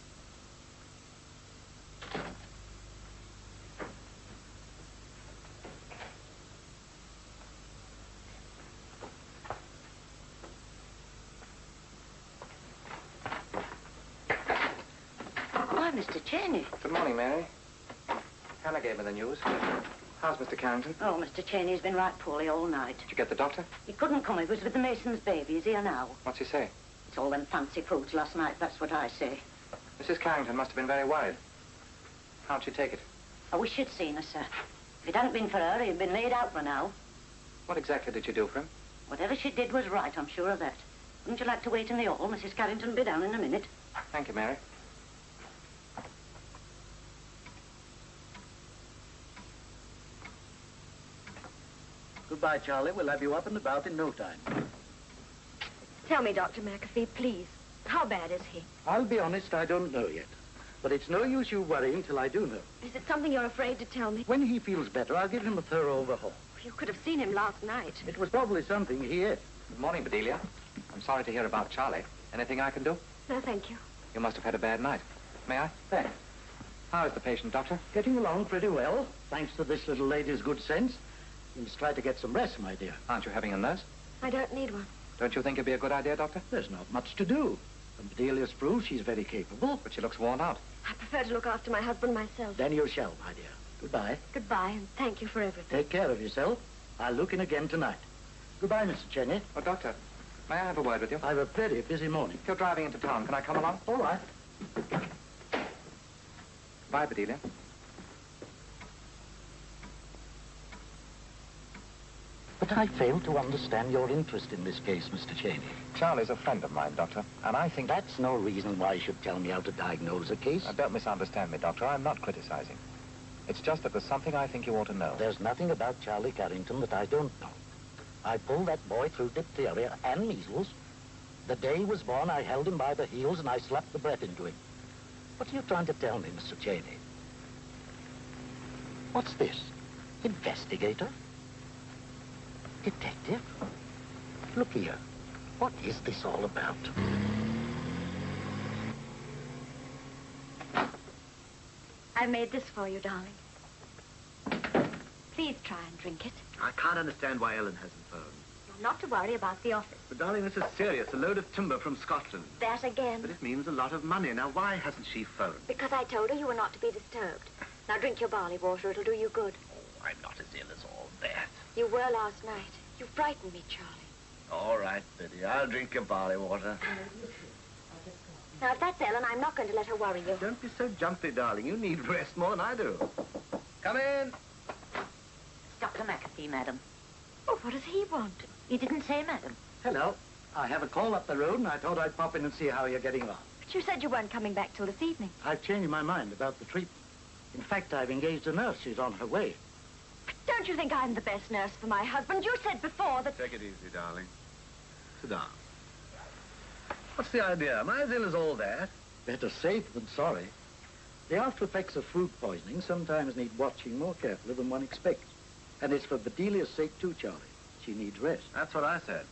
Why, Mr. Chaney. Good morning, Mary. Hannah gave me the news. How's Mr. Carrington? Oh, Mr. Chaney's been right poorly all night. Did you get the doctor? He couldn't come. He was with the Mason's baby. He's here now. What's he say? It's all them fancy foods last night, that's what I say. Mrs. Carrington must have been very worried. How'd she take it? I wish you'd seen her, sir. If it hadn't been for her, he'd been laid out by now. What exactly did you do for him? Whatever she did was right, I'm sure of that. Wouldn't you like to wait in the hall? Mrs. Carrington will be down in a minute. Thank you, Mary. Goodbye, Charlie. We'll have you up and about in no time. Tell me, Dr. McAfee, please. How bad is he? I'll be honest, I don't know yet. But it's no use you worrying till I do know. Is it something you're afraid to tell me? When he feels better, I'll give him a thorough overhaul. You could have seen him last night. It was probably something he ate. Good morning, Bedelia. I'm sorry to hear about Charlie. Anything I can do? No, thank you. You must have had a bad night. May I? Thanks. How is the patient, Doctor? Getting along pretty well, thanks to this little lady's good sense. You must try to get some rest, my dear. Aren't you having a nurse? I don't need one. Don't you think it'd be a good idea, Doctor? There's not much to do. And Bedelia's proof she's very capable. But she looks worn out. I prefer to look after my husband myself. Then you shall, my dear. Goodbye. Goodbye, and thank you for everything. Take care of yourself. I'll look in again tonight. Goodbye, Mr. Chaney. Oh, Doctor, may I have a word with you? I've a very busy morning. If you're driving into town, can I come along? All right. Bye, Bedelia. But I fail to understand your interest in this case, Mr. Chaney. Charlie's a friend of mine, Doctor, and I think... That's no reason why you should tell me how to diagnose a case. Don't misunderstand me, Doctor. I'm not criticizing. It's just that there's something I think you ought to know. There's nothing about Charlie Carrington that I don't know. I pulled that boy through diphtheria and measles. The day he was born, I held him by the heels and I slapped the breath into him. What are you trying to tell me, Mr. Chaney? What's this? Investigator? Detective? Look here. What is this all about? I made this for you, darling. Please try and drink it. I can't understand why Ellen hasn't phoned. You're not to worry about the office. But, darling, this is serious. A load of timber from Scotland. That again. But it means a lot of money. Now, why hasn't she phoned? Because I told her you were not to be disturbed. Now drink your barley water. It'll do you good. Oh, I'm not as ill as all that. You were last night. You frightened me, Charlie. All right, Biddy. I'll drink your barley water. Now, if that's Ellen, I'm not going to let her worry you. Don't be so jumpy, darling. You need rest more than I do. Come in. Dr. McAfee, madam. Oh, what does he want? He didn't say madam. Hello. I have a call up the road and I thought I'd pop in and see how you're getting on. But you said you weren't coming back till this evening. I've changed my mind about the treatment. In fact, I've engaged a nurse. She's on her way. But don't you think I'm the best nurse for my husband? You said before that... Take it easy, darling. Sit down. What's the idea? Am I as ill as all that? Better safe than sorry. The after effects of food poisoning sometimes need watching more carefully than one expects. And it's for Bedelia's sake too, Charlie. She needs rest. That's what I said.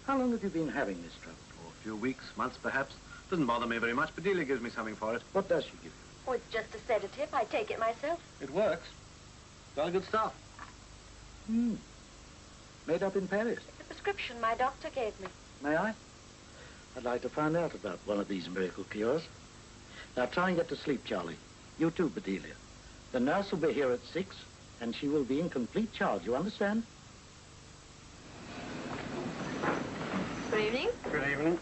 How long have you been having this trouble? Oh, a few weeks, months perhaps. Doesn't bother me very much. Bedelia gives me something for it. What does she give you? Oh, it's just a sedative. I take it myself. It works. Jolly good stuff. Made up in Paris. The prescription my doctor gave me. May I? I'd like to find out about one of these miracle cures. Now try and get to sleep, Charlie. You too, Bedelia. The nurse will be here at 6, and she will be in complete charge, you understand? Good evening. Good evening.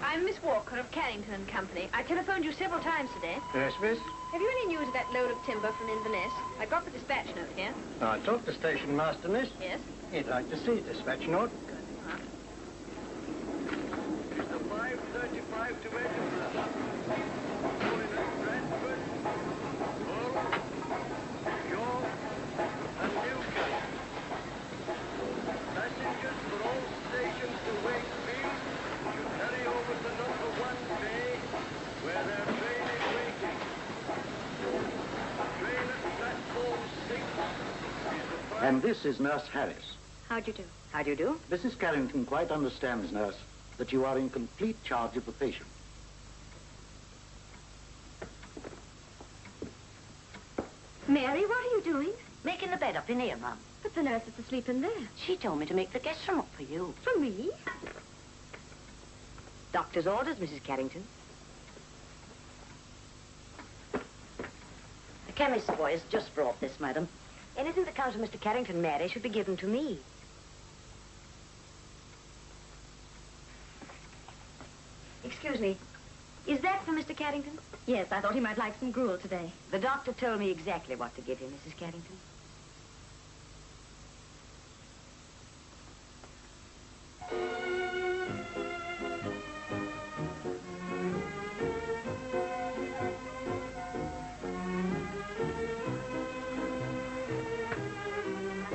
I'm Miss Walker of Carrington and Company. I telephoned you several times today. Yes, miss? Have you any news of that load of timber from Inverness? I got the dispatch note here. I talked to station master, miss. Yes? He'd like to see dispatch note. It's the 5:35 to Edinburgh. Holiness Bradford, Hull, York, and Newcastle. Passengers for all stations to Wakefield should hurry over to number 1 bay, where their train is waiting. Train at platform 6 is the... And this is Nurse Harris. How'd you do? How do you do? Mrs. Carrington quite understands, nurse, that you are in complete charge of the patient. Mary, what are you doing? Making the bed up in here, Mum. But the nurse is asleep in there. She told me to make the guest room up for you. For me? Doctor's orders, Mrs. Carrington. The chemist's boy has just brought this, madam. Anything that comes from Mr. Carrington, Mary, should be given to me. Excuse me. Is that for Mr. Carrington? Yes, I thought he might like some gruel today. The doctor told me exactly what to give him, Mrs. Carrington.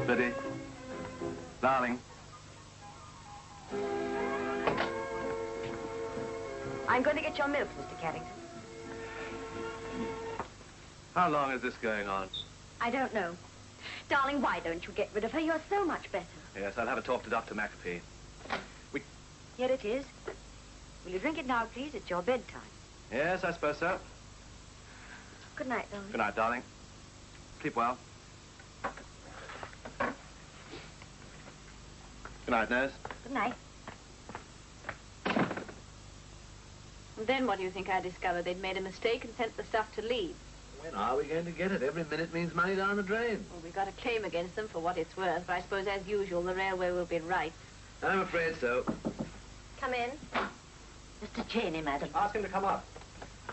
Biddy, darling. I'm going to get your milk, Mr. Carrington. How long is this going on? I don't know. Darling, why don't you get rid of her? You're so much better. Yes, I'll have a talk to Dr. McAfee. Here it is. Will you drink it now, please? It's your bedtime. Yes, I suppose so. Good night, darling. Good night, darling. Sleep well. Good night, nurse. Good night. And then what do you think I discovered? They'd made a mistake and sent the stuff to leave. When are we going to get it? Every minute means money down the drain. Well, we got a claim against them for what it's worth, but I suppose, as usual, the railway will be right. I'm afraid so. Come in. Mr. Chaney, madam. Ask him to come up.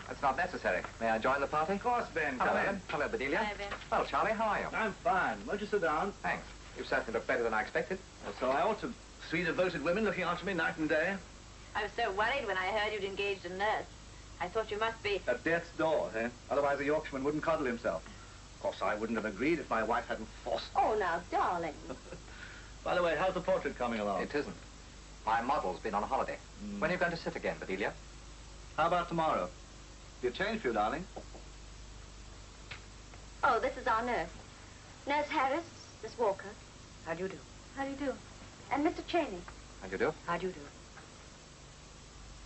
That's not necessary. May I join the party? Of course, Ben. Hello, Come in. Ellen. Hello, Bedelia. Hi, Ben. Well, Charlie, how are you? I'm fine. Won't you sit down? Thanks. You certainly look better than I expected. Well, so I ought to. 3 devoted women looking after me night and day. I was so worried when I heard you'd engaged a nurse. I thought you must be... At death's door, eh? Otherwise a Yorkshireman wouldn't coddle himself. Of course, I wouldn't have agreed if my wife hadn't forced... Oh, now, darling. By the way, how's the portrait coming along? It isn't. My model's been on a holiday. When are you going to sit again, Bedelia? How about tomorrow? You've changed for you, darling. Oh, this is our nurse. Nurse Harris, Miss Walker. How do you do? How do you do? And Mr. Chaney. How do you do? How do you do?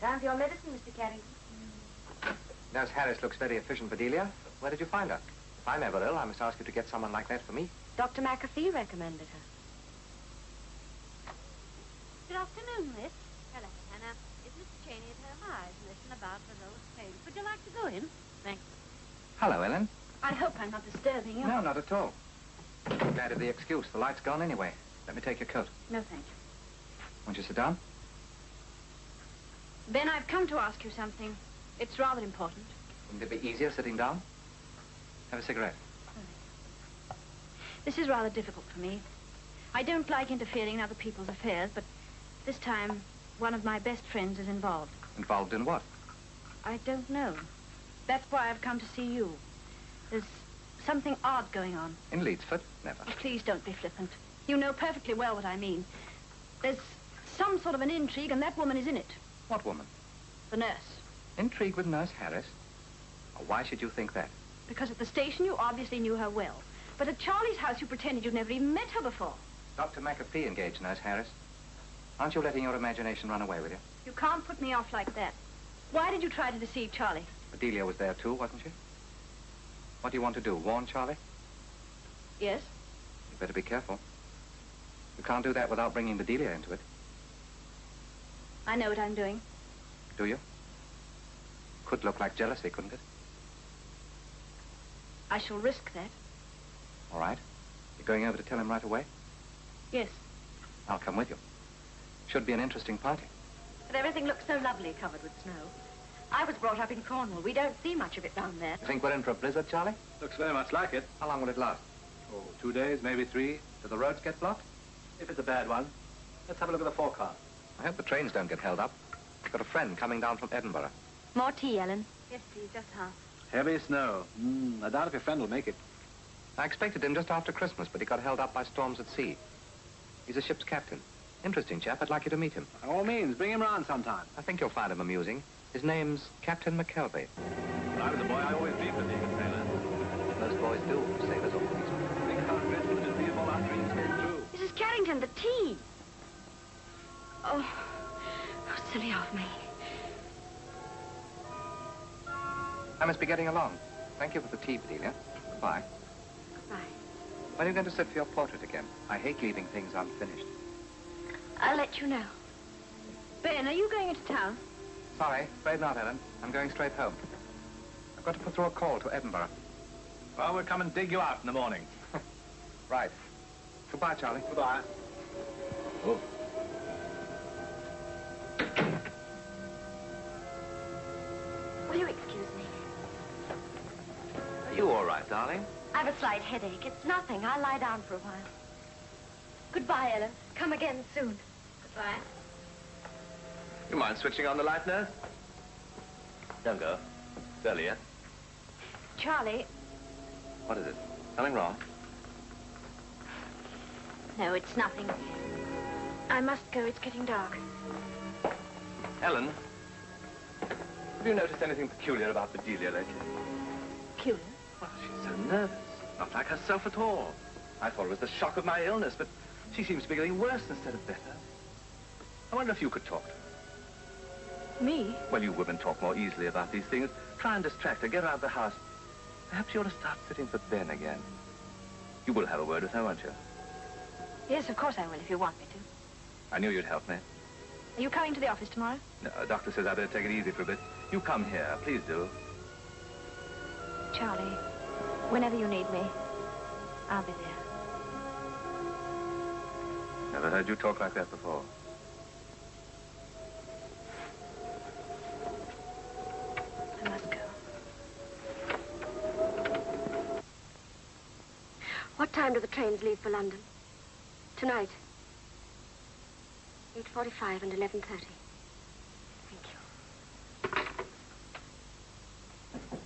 Time for your medicine, Mr. Carrington. Nurse Harris looks very efficient, Bedelia. Where did you find her? If I'm ever ill, I must ask you to get someone like that for me. Dr. McAfee recommended her. Good afternoon, Miss. Hello, Hannah. Is Mr. Chaney at home? Hi, listen about the lowest page. Would you like to go in? Thanks. Hello, Ellen. I hope I'm not disturbing you. No, not at all. Glad of the excuse. The light's gone anyway. Let me take your coat. No, thank you. Won't you sit down? Ben, I've come to ask you something. It's rather important. Wouldn't it be easier sitting down? Have a cigarette. This is rather difficult for me. I don't like interfering in other people's affairs, but this time, one of my best friends is involved. Involved in what? I don't know. That's why I've come to see you. There's something odd going on. In Leedsford? Never. Oh, please don't be flippant. You know perfectly well what I mean. There's some sort of an intrigue, and that woman is in it. What woman? The nurse. Intrigue with Nurse Harris? Oh, why should you think that? Because at the station, you obviously knew her well. But at Charlie's house, you pretended you'd never even met her before. Dr. McAfee engaged Nurse Harris. Aren't you letting your imagination run away with you? You can't put me off like that. Why did you try to deceive Charlie? Bedelia was there too, wasn't she? What do you want to do, warn Charlie? Yes. You better be careful. You can't do that without bringing Bedelia into it. I know what I'm doing. Do you? Could look like jealousy, couldn't it? I shall risk that. All right. You're going over to tell him right away? Yes. I'll come with you. Should be an interesting party. But everything looks so lovely covered with snow. I was brought up in Cornwall. We don't see much of it down there. You think we're in for a blizzard, Charlie? Looks very much like it. How long will it last? Oh, 2 days, maybe 3. Do the roads get blocked? If it's a bad one. Let's have a look at the forecast. I hope the trains don't get held up. I've got a friend coming down from Edinburgh. More tea, Ellen? Yes, please, just half. Heavy snow. I doubt if your friend will make it. I expected him just after Christmas, but he got held up by storms at sea. He's a ship's captain. Interesting chap. I'd like you to meet him. By all means, bring him round sometime. I think you'll find him amusing. His name's Captain McKelvey. When I was a boy, I always dreamed of being a sailor. Most boys do, sailors or policemen. Think how dreadful it would be if all our dreams came true. Mrs. Carrington, the tea. Oh, how silly of me. I must be getting along. Thank you for the tea, Bedelia. Goodbye. Goodbye. When are you going to sit for your portrait again? I hate leaving things unfinished. I'll let you know. Ben, are you going into town? Sorry, afraid not, Ellen. I'm going straight home. I've got to put through a call to Edinburgh. Well, we'll come and dig you out in the morning. Right. Goodbye, Charlie. Goodbye. Oh. Will you excuse me? Are you all right, darling? I have a slight headache. It's nothing. I'll lie down for a while. Goodbye, Ellen. Come again soon. Goodbye. You mind switching on the light, nurse? Don't go. It's early yet. Charlie. What is it? Something wrong? No, it's nothing. I must go. It's getting dark. Ellen, have you noticed anything peculiar about Bedelia lately? Peculiar? Well, she's so nervous. Not like herself at all. I thought it was the shock of my illness, but she seems to be getting worse instead of better. I wonder if you could talk to her. Me? Well, you women talk more easily about these things. Try and distract her. Get her out of the house. Perhaps you ought to start sitting for Ben again. You will have a word with her, won't you? Yes, of course I will, if you want me to. I knew you'd help me. Are you coming to the office tomorrow? No, the doctor says I better take it easy for a bit. You come here. Please do. Charlie, whenever you need me, I'll be there. Never heard you talk like that before. I must go. What time do the trains leave for London? Tonight. 8:45 and 11:30. Thank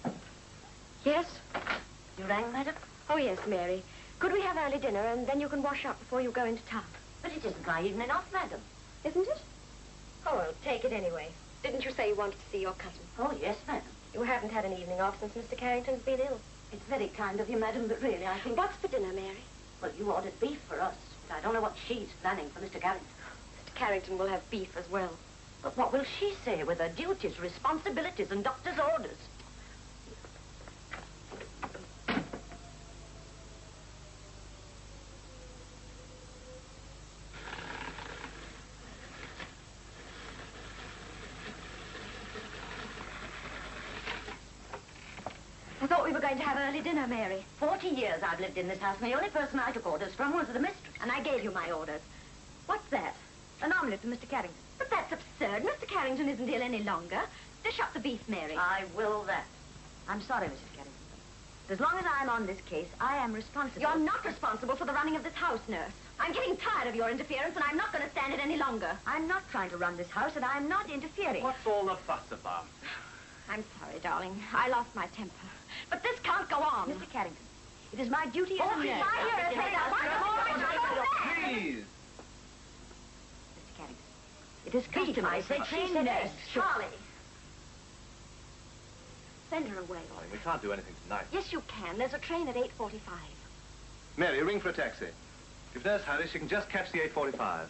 you. Yes? You rang, madam? Oh, yes, Mary. Could we have early dinner and then you can wash up before you go into town? But it isn't my evening off, madam. Isn't it? Oh, well, take it anyway. Didn't you say you wanted to see your cousin? Oh, yes, madam. You haven't had an evening off since Mr. Carrington's been ill. It's very kind of you, madam, but really, I think... What's for dinner, Mary? Well, you ordered beef for us, but I don't know what she's planning for Mr. Carrington. Mr. Carrington will have beef as well. But what will she say with her duties, responsibilities, and doctor's orders? I thought we were going to have early dinner, Mary. 40 years I've lived in this house, and the only person I took orders from was the mistress. And I gave you my orders. What's that? An omelette for Mr. Carrington. But that's absurd. Mr. Carrington isn't ill any longer. Dish up the beef, Mary. I will that. I'm sorry, Mrs. Carrington. But as long as I'm on this case, I am responsible. You're not responsible for the running of this house, nurse. I'm getting tired of your interference, and I'm not going to stand it any longer. I'm not trying to run this house, and I'm not interfering. What's all the fuss about? I'm sorry, darling. I lost my temper. But this can't go on. Mr. Carrington, it is my duty as a nurse. Please! Mr. Carrington, it is customary for a trained nurse. Charlie! Send her away. Darling, we can't do anything tonight. Yes, you can. There's a train at 8:45. Mary, ring for a taxi. If Nurse hurries, she can just catch the 8:45.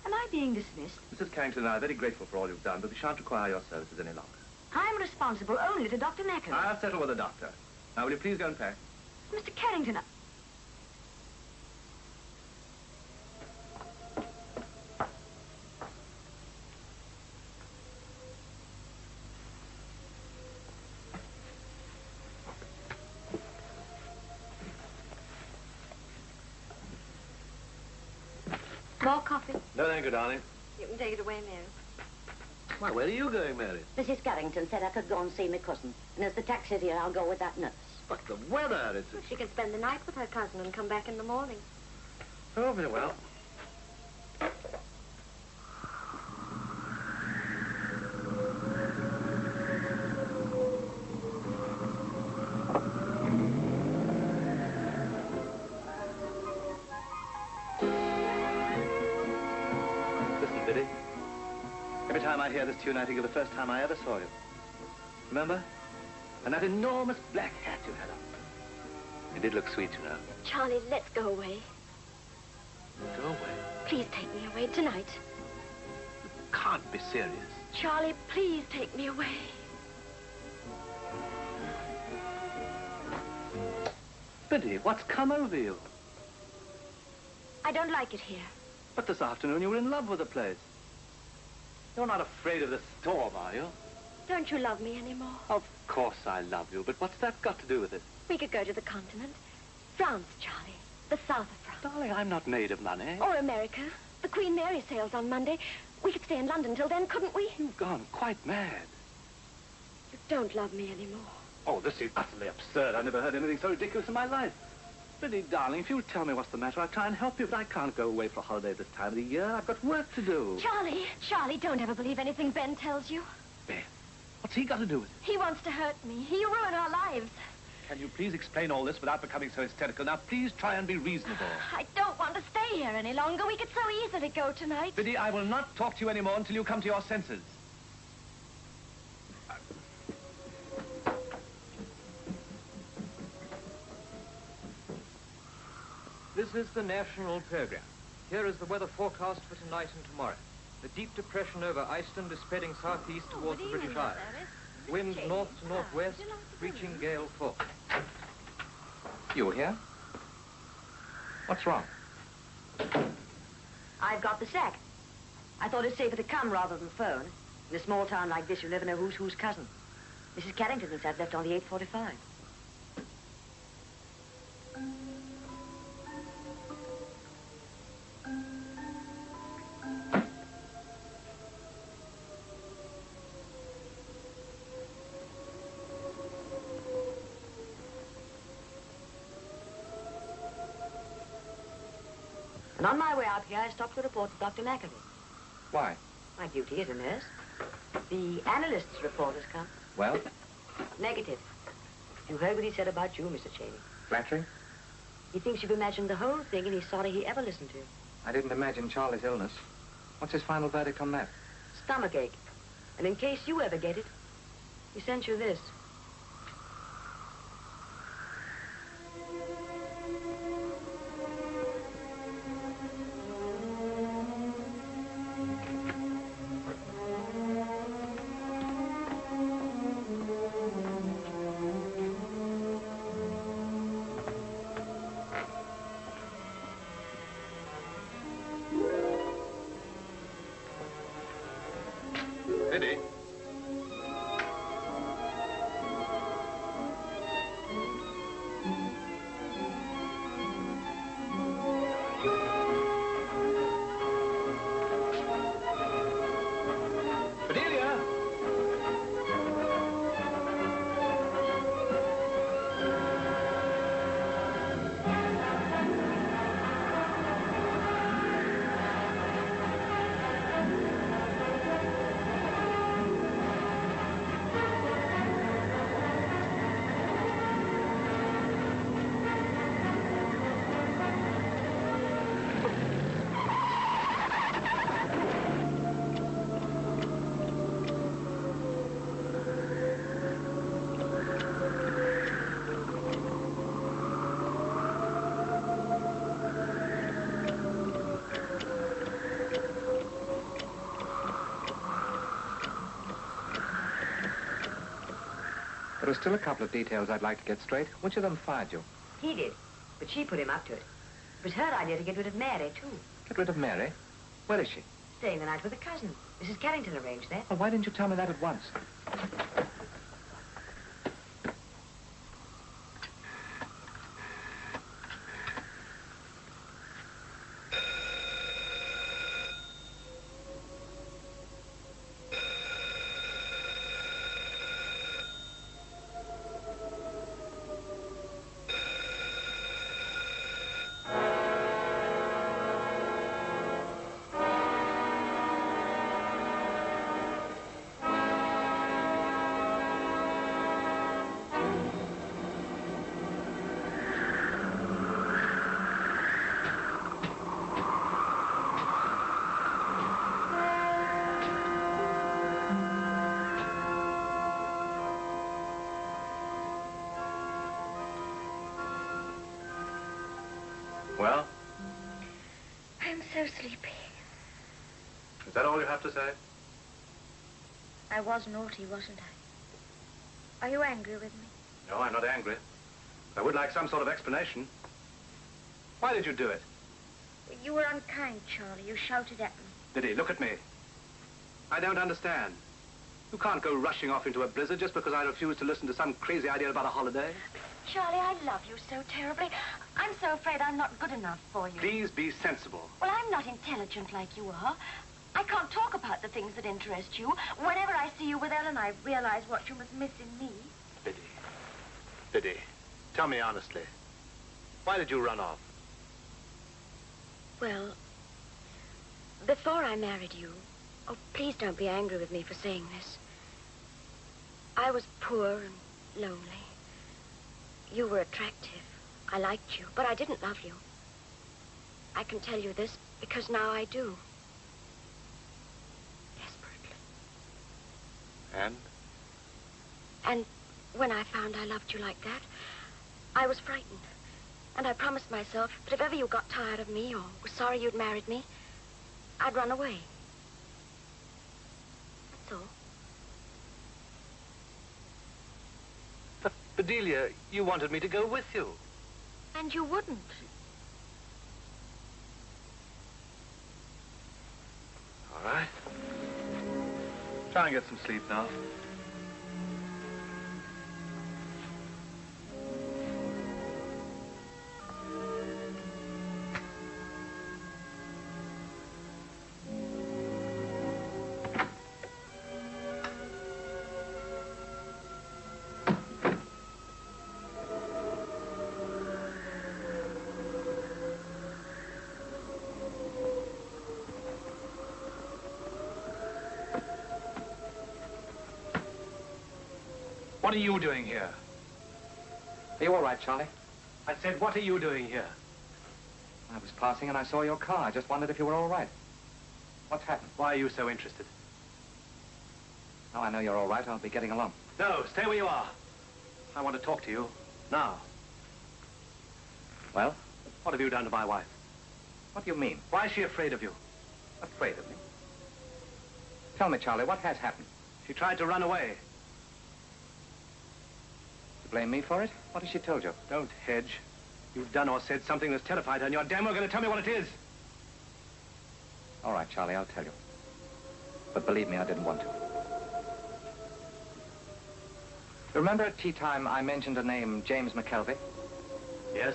Am I being dismissed? Mrs. Carrington and I are very grateful for all you've done, but we shan't require your services any longer. I'm responsible only to Dr. Necker. I'll settle with the doctor. Now, will you please go and pack? Mr. Carrington, more coffee? No, thank you, darling. You can take it away, Mary. Why, where are you going, Mary? Mrs. Carrington said I could go and see my cousin. And as the taxi's here, I'll go with that nurse. But the weather, it's... She can spend the night with her cousin and come back in the morning. Oh, very well. Listen, Biddy. Every time I hear this tune, I think of the first time I ever saw you. Remember? And that enormous black hat you had on. You did look sweet, you know. Charlie, let's go away. Go away. Please take me away tonight. You can't be serious. Charlie, please take me away. Biddy, what's come over you? I don't like it here. But this afternoon you were in love with the place. You're not afraid of the storm, are you? Don't you love me anymore? Of course I love you, but what's that got to do with it? We could go to the continent. France, Charlie. The south of France. Darling, I'm not made of money. Or America. The Queen Mary sails on Monday. We could stay in London till then, couldn't we? You've gone quite mad. You don't love me anymore. Oh, this is utterly absurd. I've never heard anything so ridiculous in my life. Biddy, darling, if you'll tell me what's the matter, I'll try and help you, but I can't go away for a holiday this time of the year. I've got work to do. Charlie, don't ever believe anything Ben tells you. Ben? What's he got to do with it? He wants to hurt me. He ruined our lives. Can you please explain all this without becoming so hysterical? Now, please try and be reasonable. I don't want to stay here any longer. We could so easily go tonight. Biddy, I will not talk to you anymore until you come to your senses. This is the national program. Here is the weather forecast for tonight and tomorrow. The deep depression over Iceland is spreading southeast towards the British Isles. Winds north to northwest, reaching gale force. You here? What's wrong? I've got the sack. I thought it's safer to come rather than phone. In a small town like this, you never know who's whose cousin. Mrs. Carrington has had left on the 8:45. And on my way out here, I stopped to report to Dr. McAfee. Why? My duty as a nurse. The analyst's report has come. Well? Negative. You heard what he said about you, Mr. Chaney. Flattering? He thinks you've imagined the whole thing, and he's sorry he ever listened to you. I didn't imagine Charlie's illness. What's his final verdict on that? Stomachache. And in case you ever get it, he sent you this. Biddy? Bedelia? There are still a couple of details I'd like to get straight. Which of them fired you? He did, but she put him up to it. It was her idea to get rid of Mary, too. Get rid of Mary? Where is she? Staying the night with a cousin. Mrs. Carrington arranged that. Well, why didn't you tell me that at once? Well? I'm so sleepy. Is that all you have to say? I was naughty, wasn't I? Are you angry with me? No, I'm not angry. I would like some sort of explanation. Why did you do it? You were unkind, Charlie. You shouted at me. Biddy, look at me. I don't understand. You can't go rushing off into a blizzard just because I refuse to listen to some crazy idea about a holiday. Charlie, I love you so terribly. I'm so afraid I'm not good enough for you. Please be sensible. Well, I'm not intelligent like you are. I can't talk about the things that interest you. Whenever I see you with Ellen, I realize what you must miss in me. Biddy. Biddy, tell me honestly. Why did you run off? Well, before I married you, oh, please don't be angry with me for saying this. I was poor and lonely. You were attractive. I liked you, but I didn't love you. I can tell you this because now I do. Desperately. And? And when I found I loved you like that, I was frightened. And I promised myself that if ever you got tired of me or were sorry you'd married me, I'd run away. That's all. But, Bedelia, you wanted me to go with you. And you wouldn't. All right. Try and get some sleep now. What are you doing here? Are you all right, Charlie? I said, what are you doing here? I was passing and I saw your car. I just wondered if you were all right. What's happened? Why are you so interested? Now I know you're all right. I'll be getting along. No, stay where you are. I want to talk to you now. Well? What have you done to my wife? What do you mean? Why is she afraid of you? Afraid of me? Tell me, Charlie, what has happened? She tried to run away. You blame me for it? What has she told you? Don't hedge. You've done or said something that's terrified her, and you're damn well going to tell me what it is. All right, Charlie, I'll tell you. But believe me, I didn't want to. You remember at tea time I mentioned a name, James McKelvey? Yes.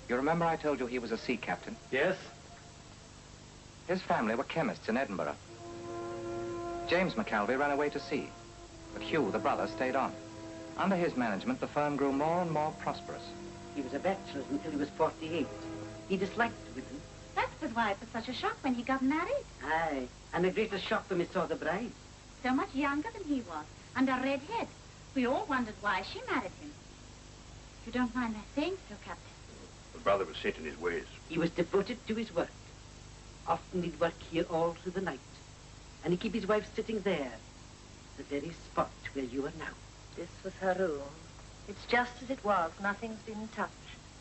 You remember I told you he was a sea captain? Yes. His family were chemists in Edinburgh. James McKelvey ran away to sea, but Hugh, the brother, stayed on. Under his management, the firm grew more and more prosperous. He was a bachelor until he was 48. He disliked women. That was why it was such a shock when he got married. Aye, and a greater shock when we saw the bride. So much younger than he was, and a red head. We all wondered why she married him. If you don't mind my saying so, Captain. The brother was set in his ways. He was devoted to his work. Often he'd work here all through the night. And he'd keep his wife sitting there, the very spot where you are now. This was her room. It's just as it was. Nothing's been touched.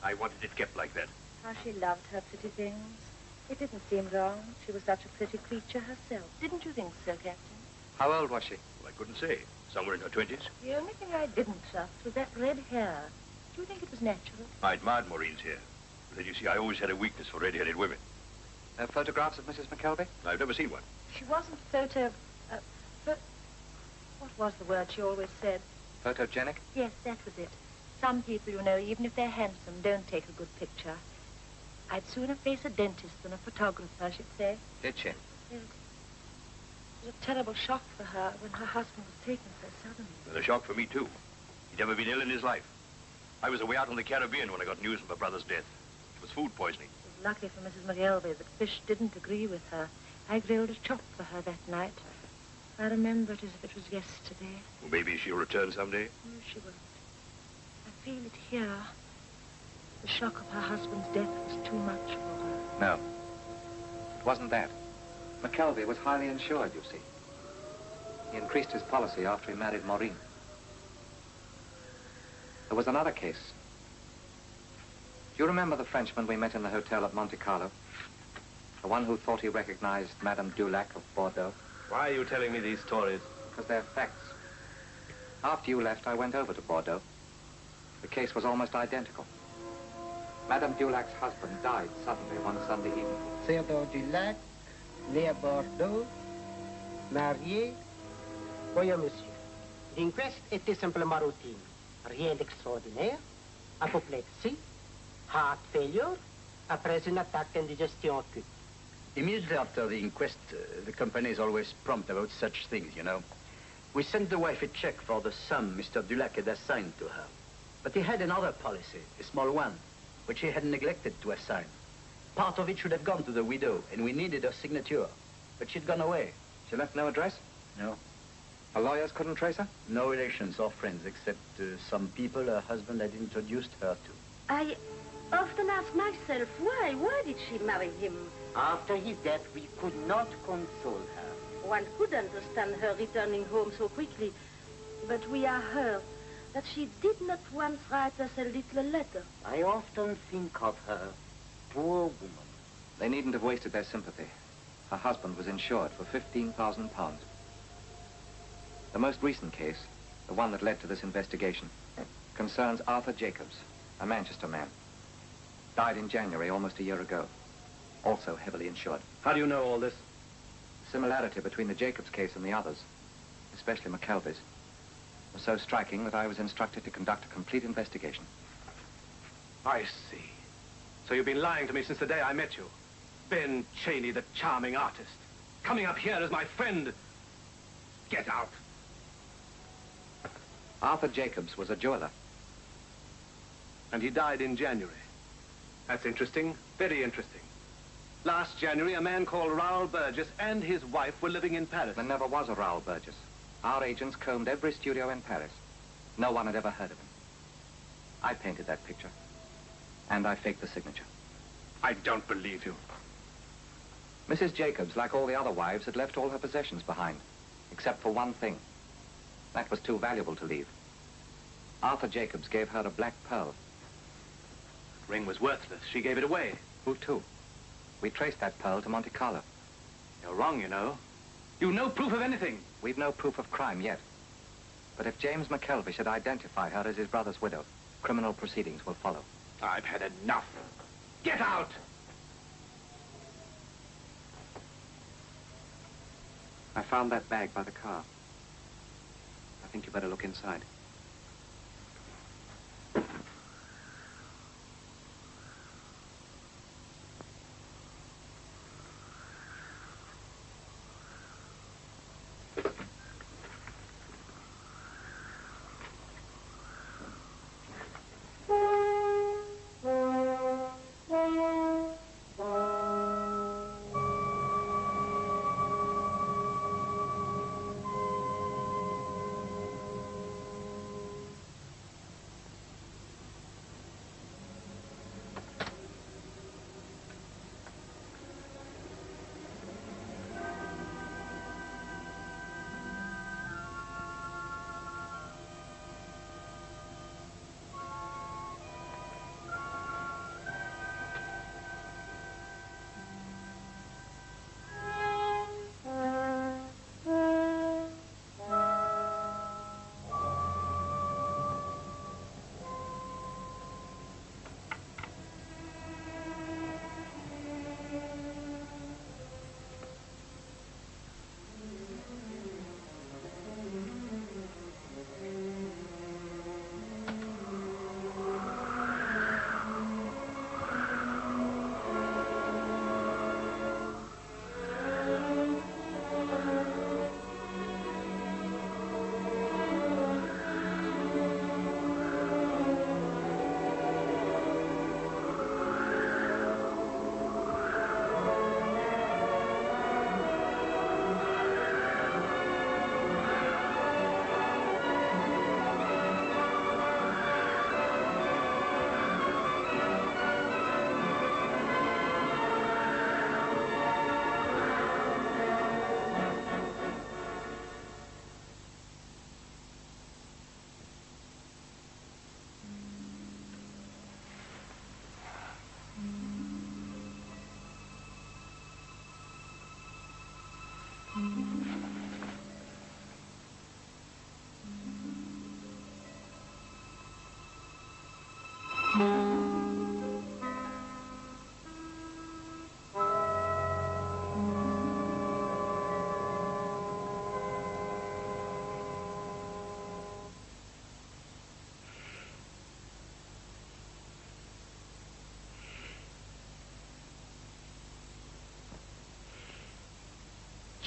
I wanted it kept like that. How she loved her pretty things. It didn't seem wrong. She was such a pretty creature herself. Didn't you think so, Captain? How old was she? Well, I couldn't say. Somewhere in her 20s. The only thing I didn't trust was that red hair. Do you think it was natural? I admired Maureen's hair. But then you see, I always had a weakness for red-headed women. Photographs of Mrs. McKelvey? I've never seen one. She wasn't what was the word she always said? Photogenic? Yes, that was it. Some people, you know, even if they're handsome, don't take a good picture. I'd sooner face a dentist than a photographer, she'd say. Did she? Yes. It was a terrible shock for her when her husband was taken so suddenly. It was a shock for me, too. He'd never been ill in his life. I was away out in the Caribbean when I got news of my brother's death. It was food poisoning. It was lucky for Mrs. McKelvey that fish didn't agree with her. I grilled a chop for her that night. I remember it as if it was yesterday. Well, maybe she'll return someday. No, she won't. I feel it here. The shock of her husband's death was too much for her. No. It wasn't that. McKelvey was highly insured, you see. He increased his policy after he married Maureen. There was another case. Do you remember the Frenchman we met in the hotel at Monte Carlo? The one who thought he recognized Madame Dulac of Bordeaux? Why are you telling me these stories? Because they're facts. After you left, I went over to Bordeaux. The case was almost identical. Madame Dulac's husband died suddenly one Sunday evening. Theodore Dulac, né à Bordeaux, marié. Voyons, monsieur. L'inquest était simplement routine. Rien d'extraordinaire. Apoplexie, heart failure, après une attaque d'indigestion acute. Immediately after the inquest, the company is always prompt about such things, you know. We sent the wife a check for the sum Mr. Dulac had assigned to her. But he had another policy, a small one, which he had neglected to assign. Part of it should have gone to the widow, and we needed her signature. But she'd gone away. She left no address? No. Her lawyers couldn't trace her? No relations or friends, except some people her husband had introduced her to. I often ask myself, why? Why did she marry him? After his death, we could not console her. One could understand her returning home so quickly, but we are hurt that she did not once write us a little letter. I often think of her. Poor woman. They needn't have wasted their sympathy. Her husband was insured for £15,000. The most recent case, the one that led to this investigation, concerns Arthur Jacobs, a Manchester man. Died in January, almost a year ago. Also heavily insured. How do you know all this? Similarity between the Jacobs case and the others, especially McKelvey's, was so striking that I was instructed to conduct a complete investigation. I see. So you've been lying to me since the day I met you. Ben Chaney, the charming artist. Coming up here as my friend. Get out. Arthur Jacobs was a jeweler. And he died in January. That's interesting. Very interesting. Last January, a man called Raoul Burgess and his wife were living in Paris. There never was a Raoul Burgess. Our agents combed every studio in Paris. No one had ever heard of him. I painted that picture. And I faked the signature. I don't believe you. Mrs. Jacobs, like all the other wives, had left all her possessions behind, except for one thing. That was too valuable to leave. Arthur Jacobs gave her a black pearl. The ring was worthless. She gave it away. Who to? We traced that pearl to Monte Carlo. You're wrong, you know. You've no proof of anything. We've no proof of crime yet. But if James McKelvey should identify her as his brother's widow, criminal proceedings will follow. I've had enough. Get out! I found that bag by the car. I think you better look inside.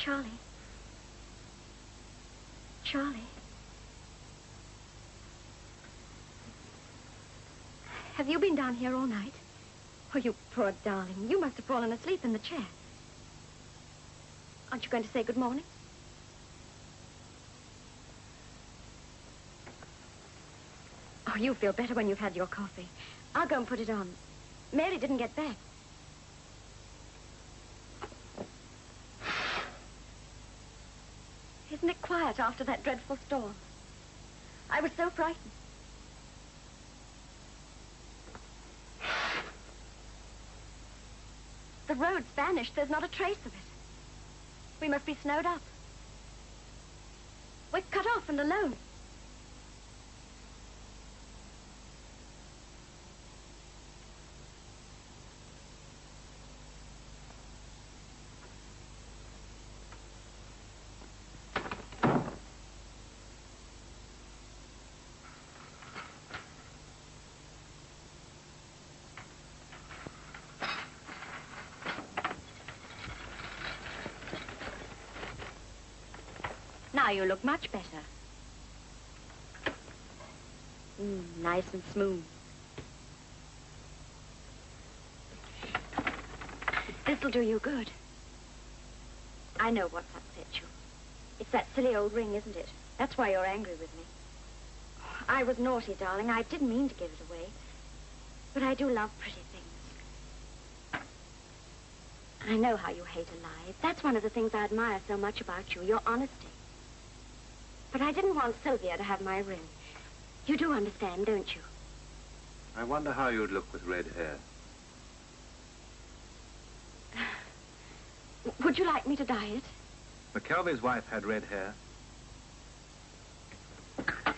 Charlie. Charlie. Have you been down here all night? Oh, you poor darling. You must have fallen asleep in the chair. Aren't you going to say good morning? Oh, you feel better when you've had your coffee. I'll go and put it on. Mary didn't get back. Isn't it quiet after that dreadful storm? I was so frightened. The road's vanished. There's not a trace of it. We must be snowed up. We're cut off and alone. Now you look much better. Nice and smooth. This'll do you good. I know what's upset you. It's that silly old ring, isn't it? That's why you're angry with me. I was naughty, darling. I didn't mean to give it away. But I do love pretty things. I know how you hate a lie. That's one of the things I admire so much about you, your honesty. But I didn't want Sylvia to have my ring. You do understand, don't you? I wonder how you'd look with red hair. Would you like me to dye it? McKelvey's wife had red hair.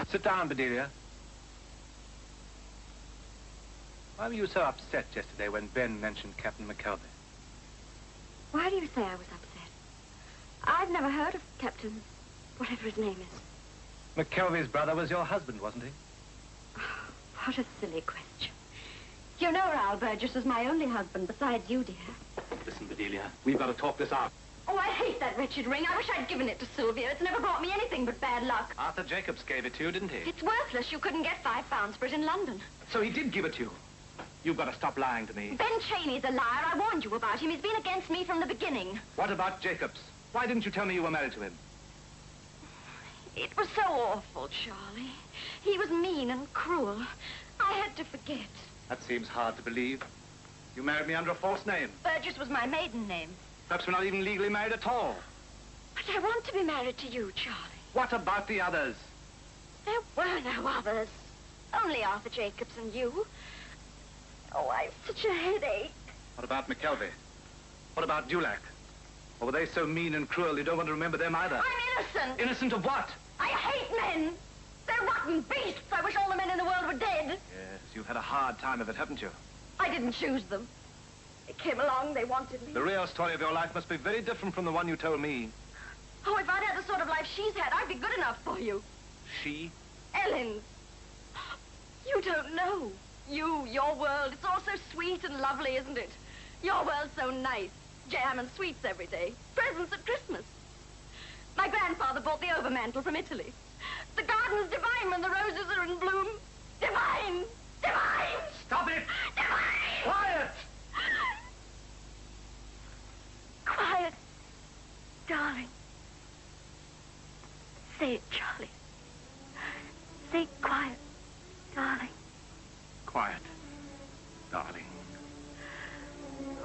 Sit down, Bedelia. Why were you so upset yesterday when Ben mentioned Captain McKelvey? Why do you say I was upset? I've never heard of Captain... whatever his name is. McKelvey's brother was your husband, wasn't he? Oh, what a silly question. You know Raoul Burgess was my only husband besides you, dear. Listen, Bedelia, we've got to talk this out. Oh, I hate that wretched ring. I wish I'd given it to Sylvia. It's never brought me anything but bad luck. Arthur Jacobs gave it to you, didn't he? It's worthless. You couldn't get £5 for it in London. So he did give it to you. You've got to stop lying to me. Ben Chaney's a liar. I warned you about him. He's been against me from the beginning. What about Jacobs? Why didn't you tell me you were married to him? It was so awful, Charlie. He was mean and cruel. I had to forget. That seems hard to believe. You married me under a false name. Burgess was my maiden name. Perhaps we're not even legally married at all. But I want to be married to you, Charlie. What about the others? There were no others. Only Arthur Jacobs and you. Oh, I've such a headache. What about McKelvey? What about Dulac? Or were they so mean and cruel you don't want to remember them either? I'm innocent. Innocent of what? I hate men. They're rotten beasts. I wish all the men in the world were dead. Yes, you've had a hard time of it, haven't you? I didn't choose them. They came along, they wanted me. The real story of your life must be very different from the one you told me. Oh, if I'd had the sort of life she's had, I'd be good enough for you. She? Ellen's. You don't know. Your world, it's all so sweet and lovely, isn't it? Your world's so nice. Jam and sweets every day. Presents at Christmas. My grandfather brought the overmantel from Italy. The garden's divine when the roses are in bloom. Divine! Divine! Stop it! Divine! Quiet! Quiet, darling. Say it, Charlie. Say quiet, darling. Quiet, darling.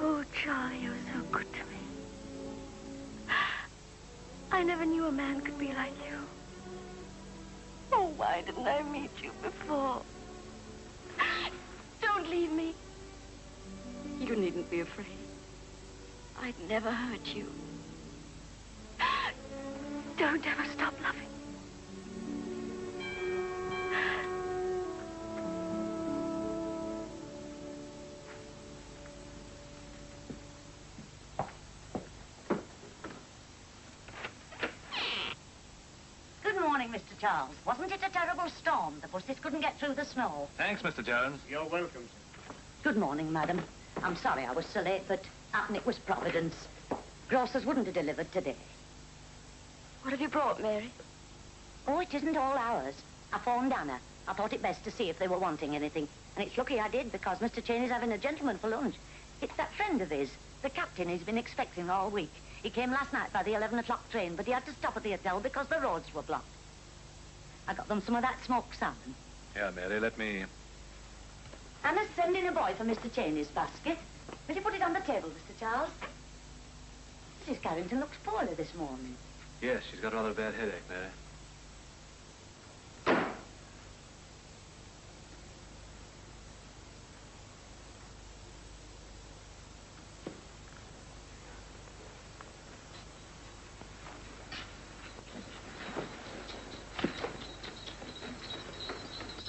Oh, Charlie, you're so good to me. I never knew a man could be like you. Oh, why didn't I meet you before? Don't leave me. You needn't be afraid. I'd never hurt you. Don't ever stop loving. Good morning, Mr. Charles. Wasn't it a terrible storm? The buses couldn't get through the snow. Thanks, Mr. Jones. You're welcome, sir. Good morning, madam. I'm sorry I was so late, but happen it was Providence. Grocers wouldn't have delivered today. What have you brought, Mary? Oh, it isn't all ours. I phoned Anna. I thought it best to see if they were wanting anything. And it's lucky I did, because Mr. Chaney's having a gentleman for lunch. It's that friend of his, the captain he's been expecting all week. He came last night by the 11 o'clock train, but he had to stop at the hotel because the roads were blocked. I got them some of that smoked salmon. Here, Mary, let me... Anna's sending a boy for Mr. Chaney's basket. Will you put it on the table, Mr. Charles? Mrs. Carrington looks poorly this morning. Yes, she's got rather a bad headache, Mary.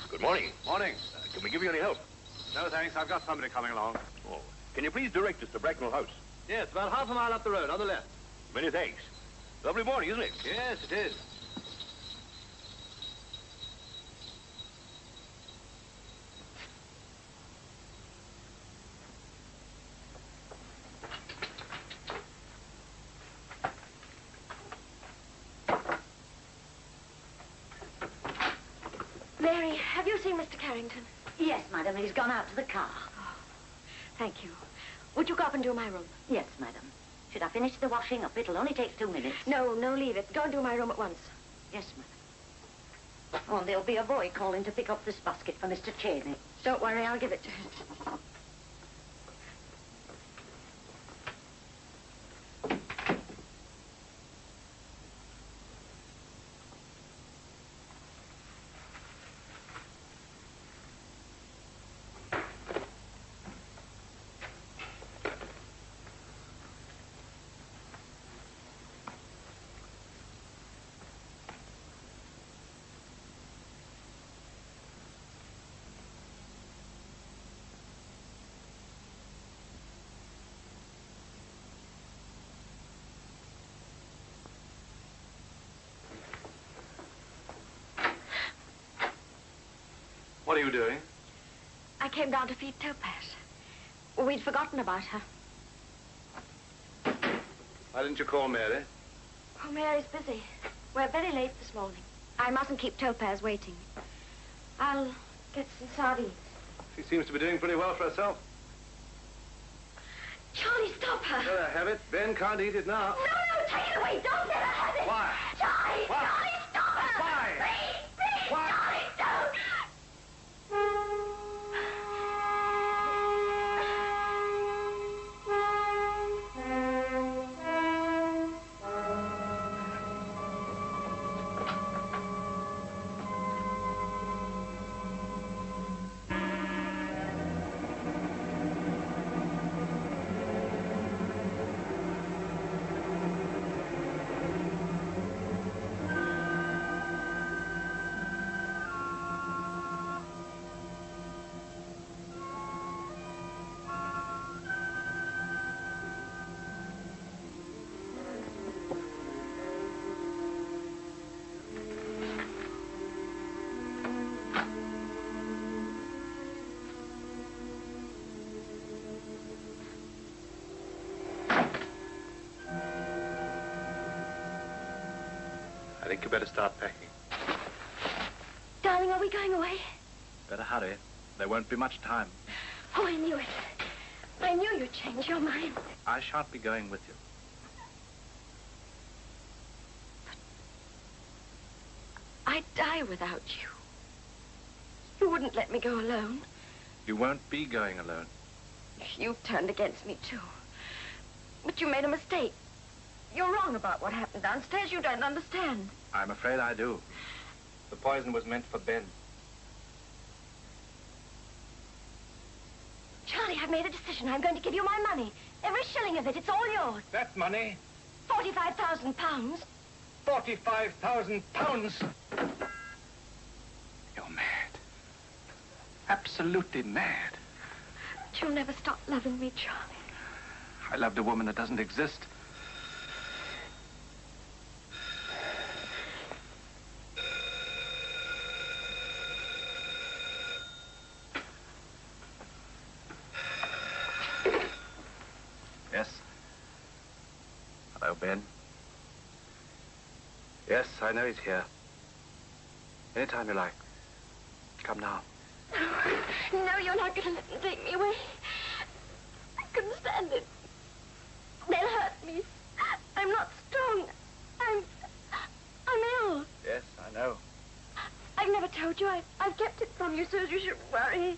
Good morning. Morning. Can we give you any help? No, thanks. I've got somebody coming along. Oh. Can you please direct us to Bracknell House? Yes, about half a mile up the road, on the left. Many thanks. Lovely morning, isn't it? Yes, it is. Mary, have you seen Mr. Carrington? Yes, madam. He's gone out to the car. Oh, thank you. Would you go up and do my room? Yes, madam. Should I finish the washing up? It'll only take 2 minutes. No, leave it. Go and do my room at once. Yes, madam. Oh, and there'll be a boy calling to pick up this basket for Mr. Chaney. Don't worry, I'll give it to him. What are you doing? I came down to feed Topaz. We'd forgotten about her. Why didn't you call Mary? Oh, Mary's busy. We're very late this morning. I mustn't keep Topaz waiting. I'll get some sardines. She seems to be doing pretty well for herself. Charlie, stop her. Let her have it. Ben can't eat it now. No, take it away. Don't let her have it. Why? Charlie, Why? Charlie, stop her. Why? Please, Why? Charlie, don't. I think you better start packing. Darling, are we going away? Better hurry. There won't be much time. Oh, I knew it. I knew you'd change your mind. I shan't be going with you. I'd die without you. You wouldn't let me go alone. You won't be going alone. You've turned against me, too. But you made a mistake. You're wrong about what happened downstairs. You don't understand. I'm afraid I do. The poison was meant for Ben. Charlie, I've made a decision. I'm going to give you my money. Every shilling of it. It's all yours. That money? 45,000 pounds. £45,000. You're mad. Absolutely mad. But you'll never stop loving me, Charlie. I loved a woman that doesn't exist. Yes. Hello, Ben. Yes, I know he's here. Anytime you like. Come now. No, you're not going to let them take me away. I couldn't stand it. They'll hurt me. I'm not strong. I'm ill. Yes, I know. I've never told you. I've kept it from you so you shouldn't worry.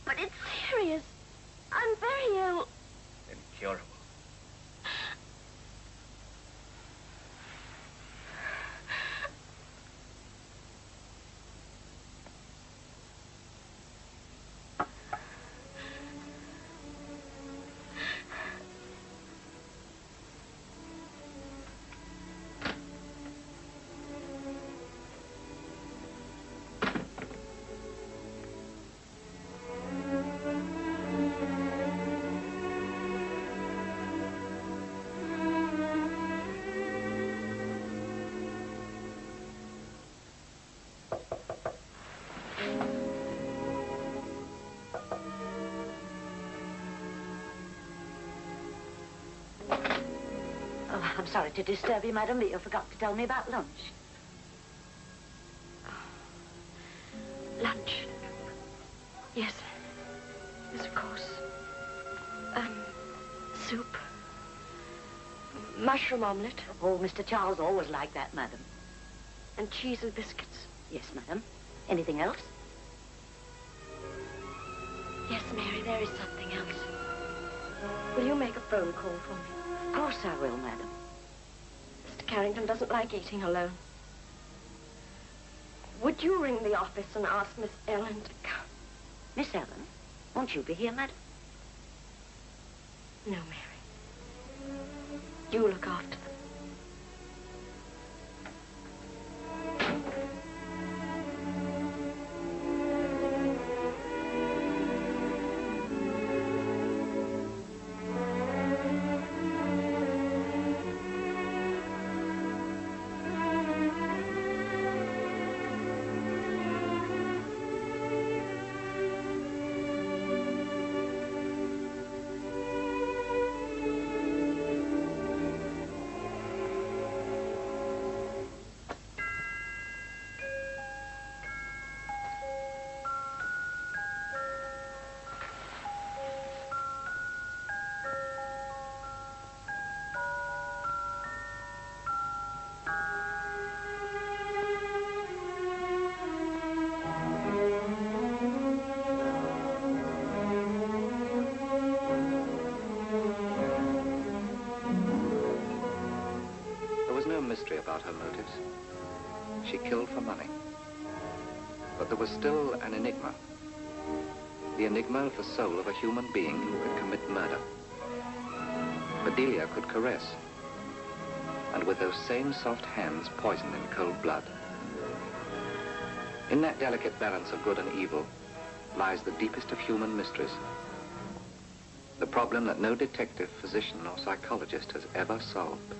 But it's serious. I'm very ill. Incurable. Oh, I'm sorry to disturb you, madam, but you forgot to tell me about lunch. Lunch? Yes. Yes, of course. Soup. Mushroom omelette. Oh, Mr. Charles always liked that, madam. And cheese and biscuits. Yes, madam. Anything else? Yes, Mary, there is something else. Will you make a phone call for me? Of course I will, madam. Mr. Carrington doesn't like eating alone. Would you ring the office and ask Miss Ellen to come? Miss Ellen? Won't you be here, madam? No, Mary. You look after them. Mystery about her motives. She killed for money. But there was still an enigma. The enigma of the soul of a human being who could commit murder. Bedelia could caress, and with those same soft hands poison in cold blood. In that delicate balance of good and evil lies the deepest of human mysteries. The problem that no detective, physician, or psychologist has ever solved.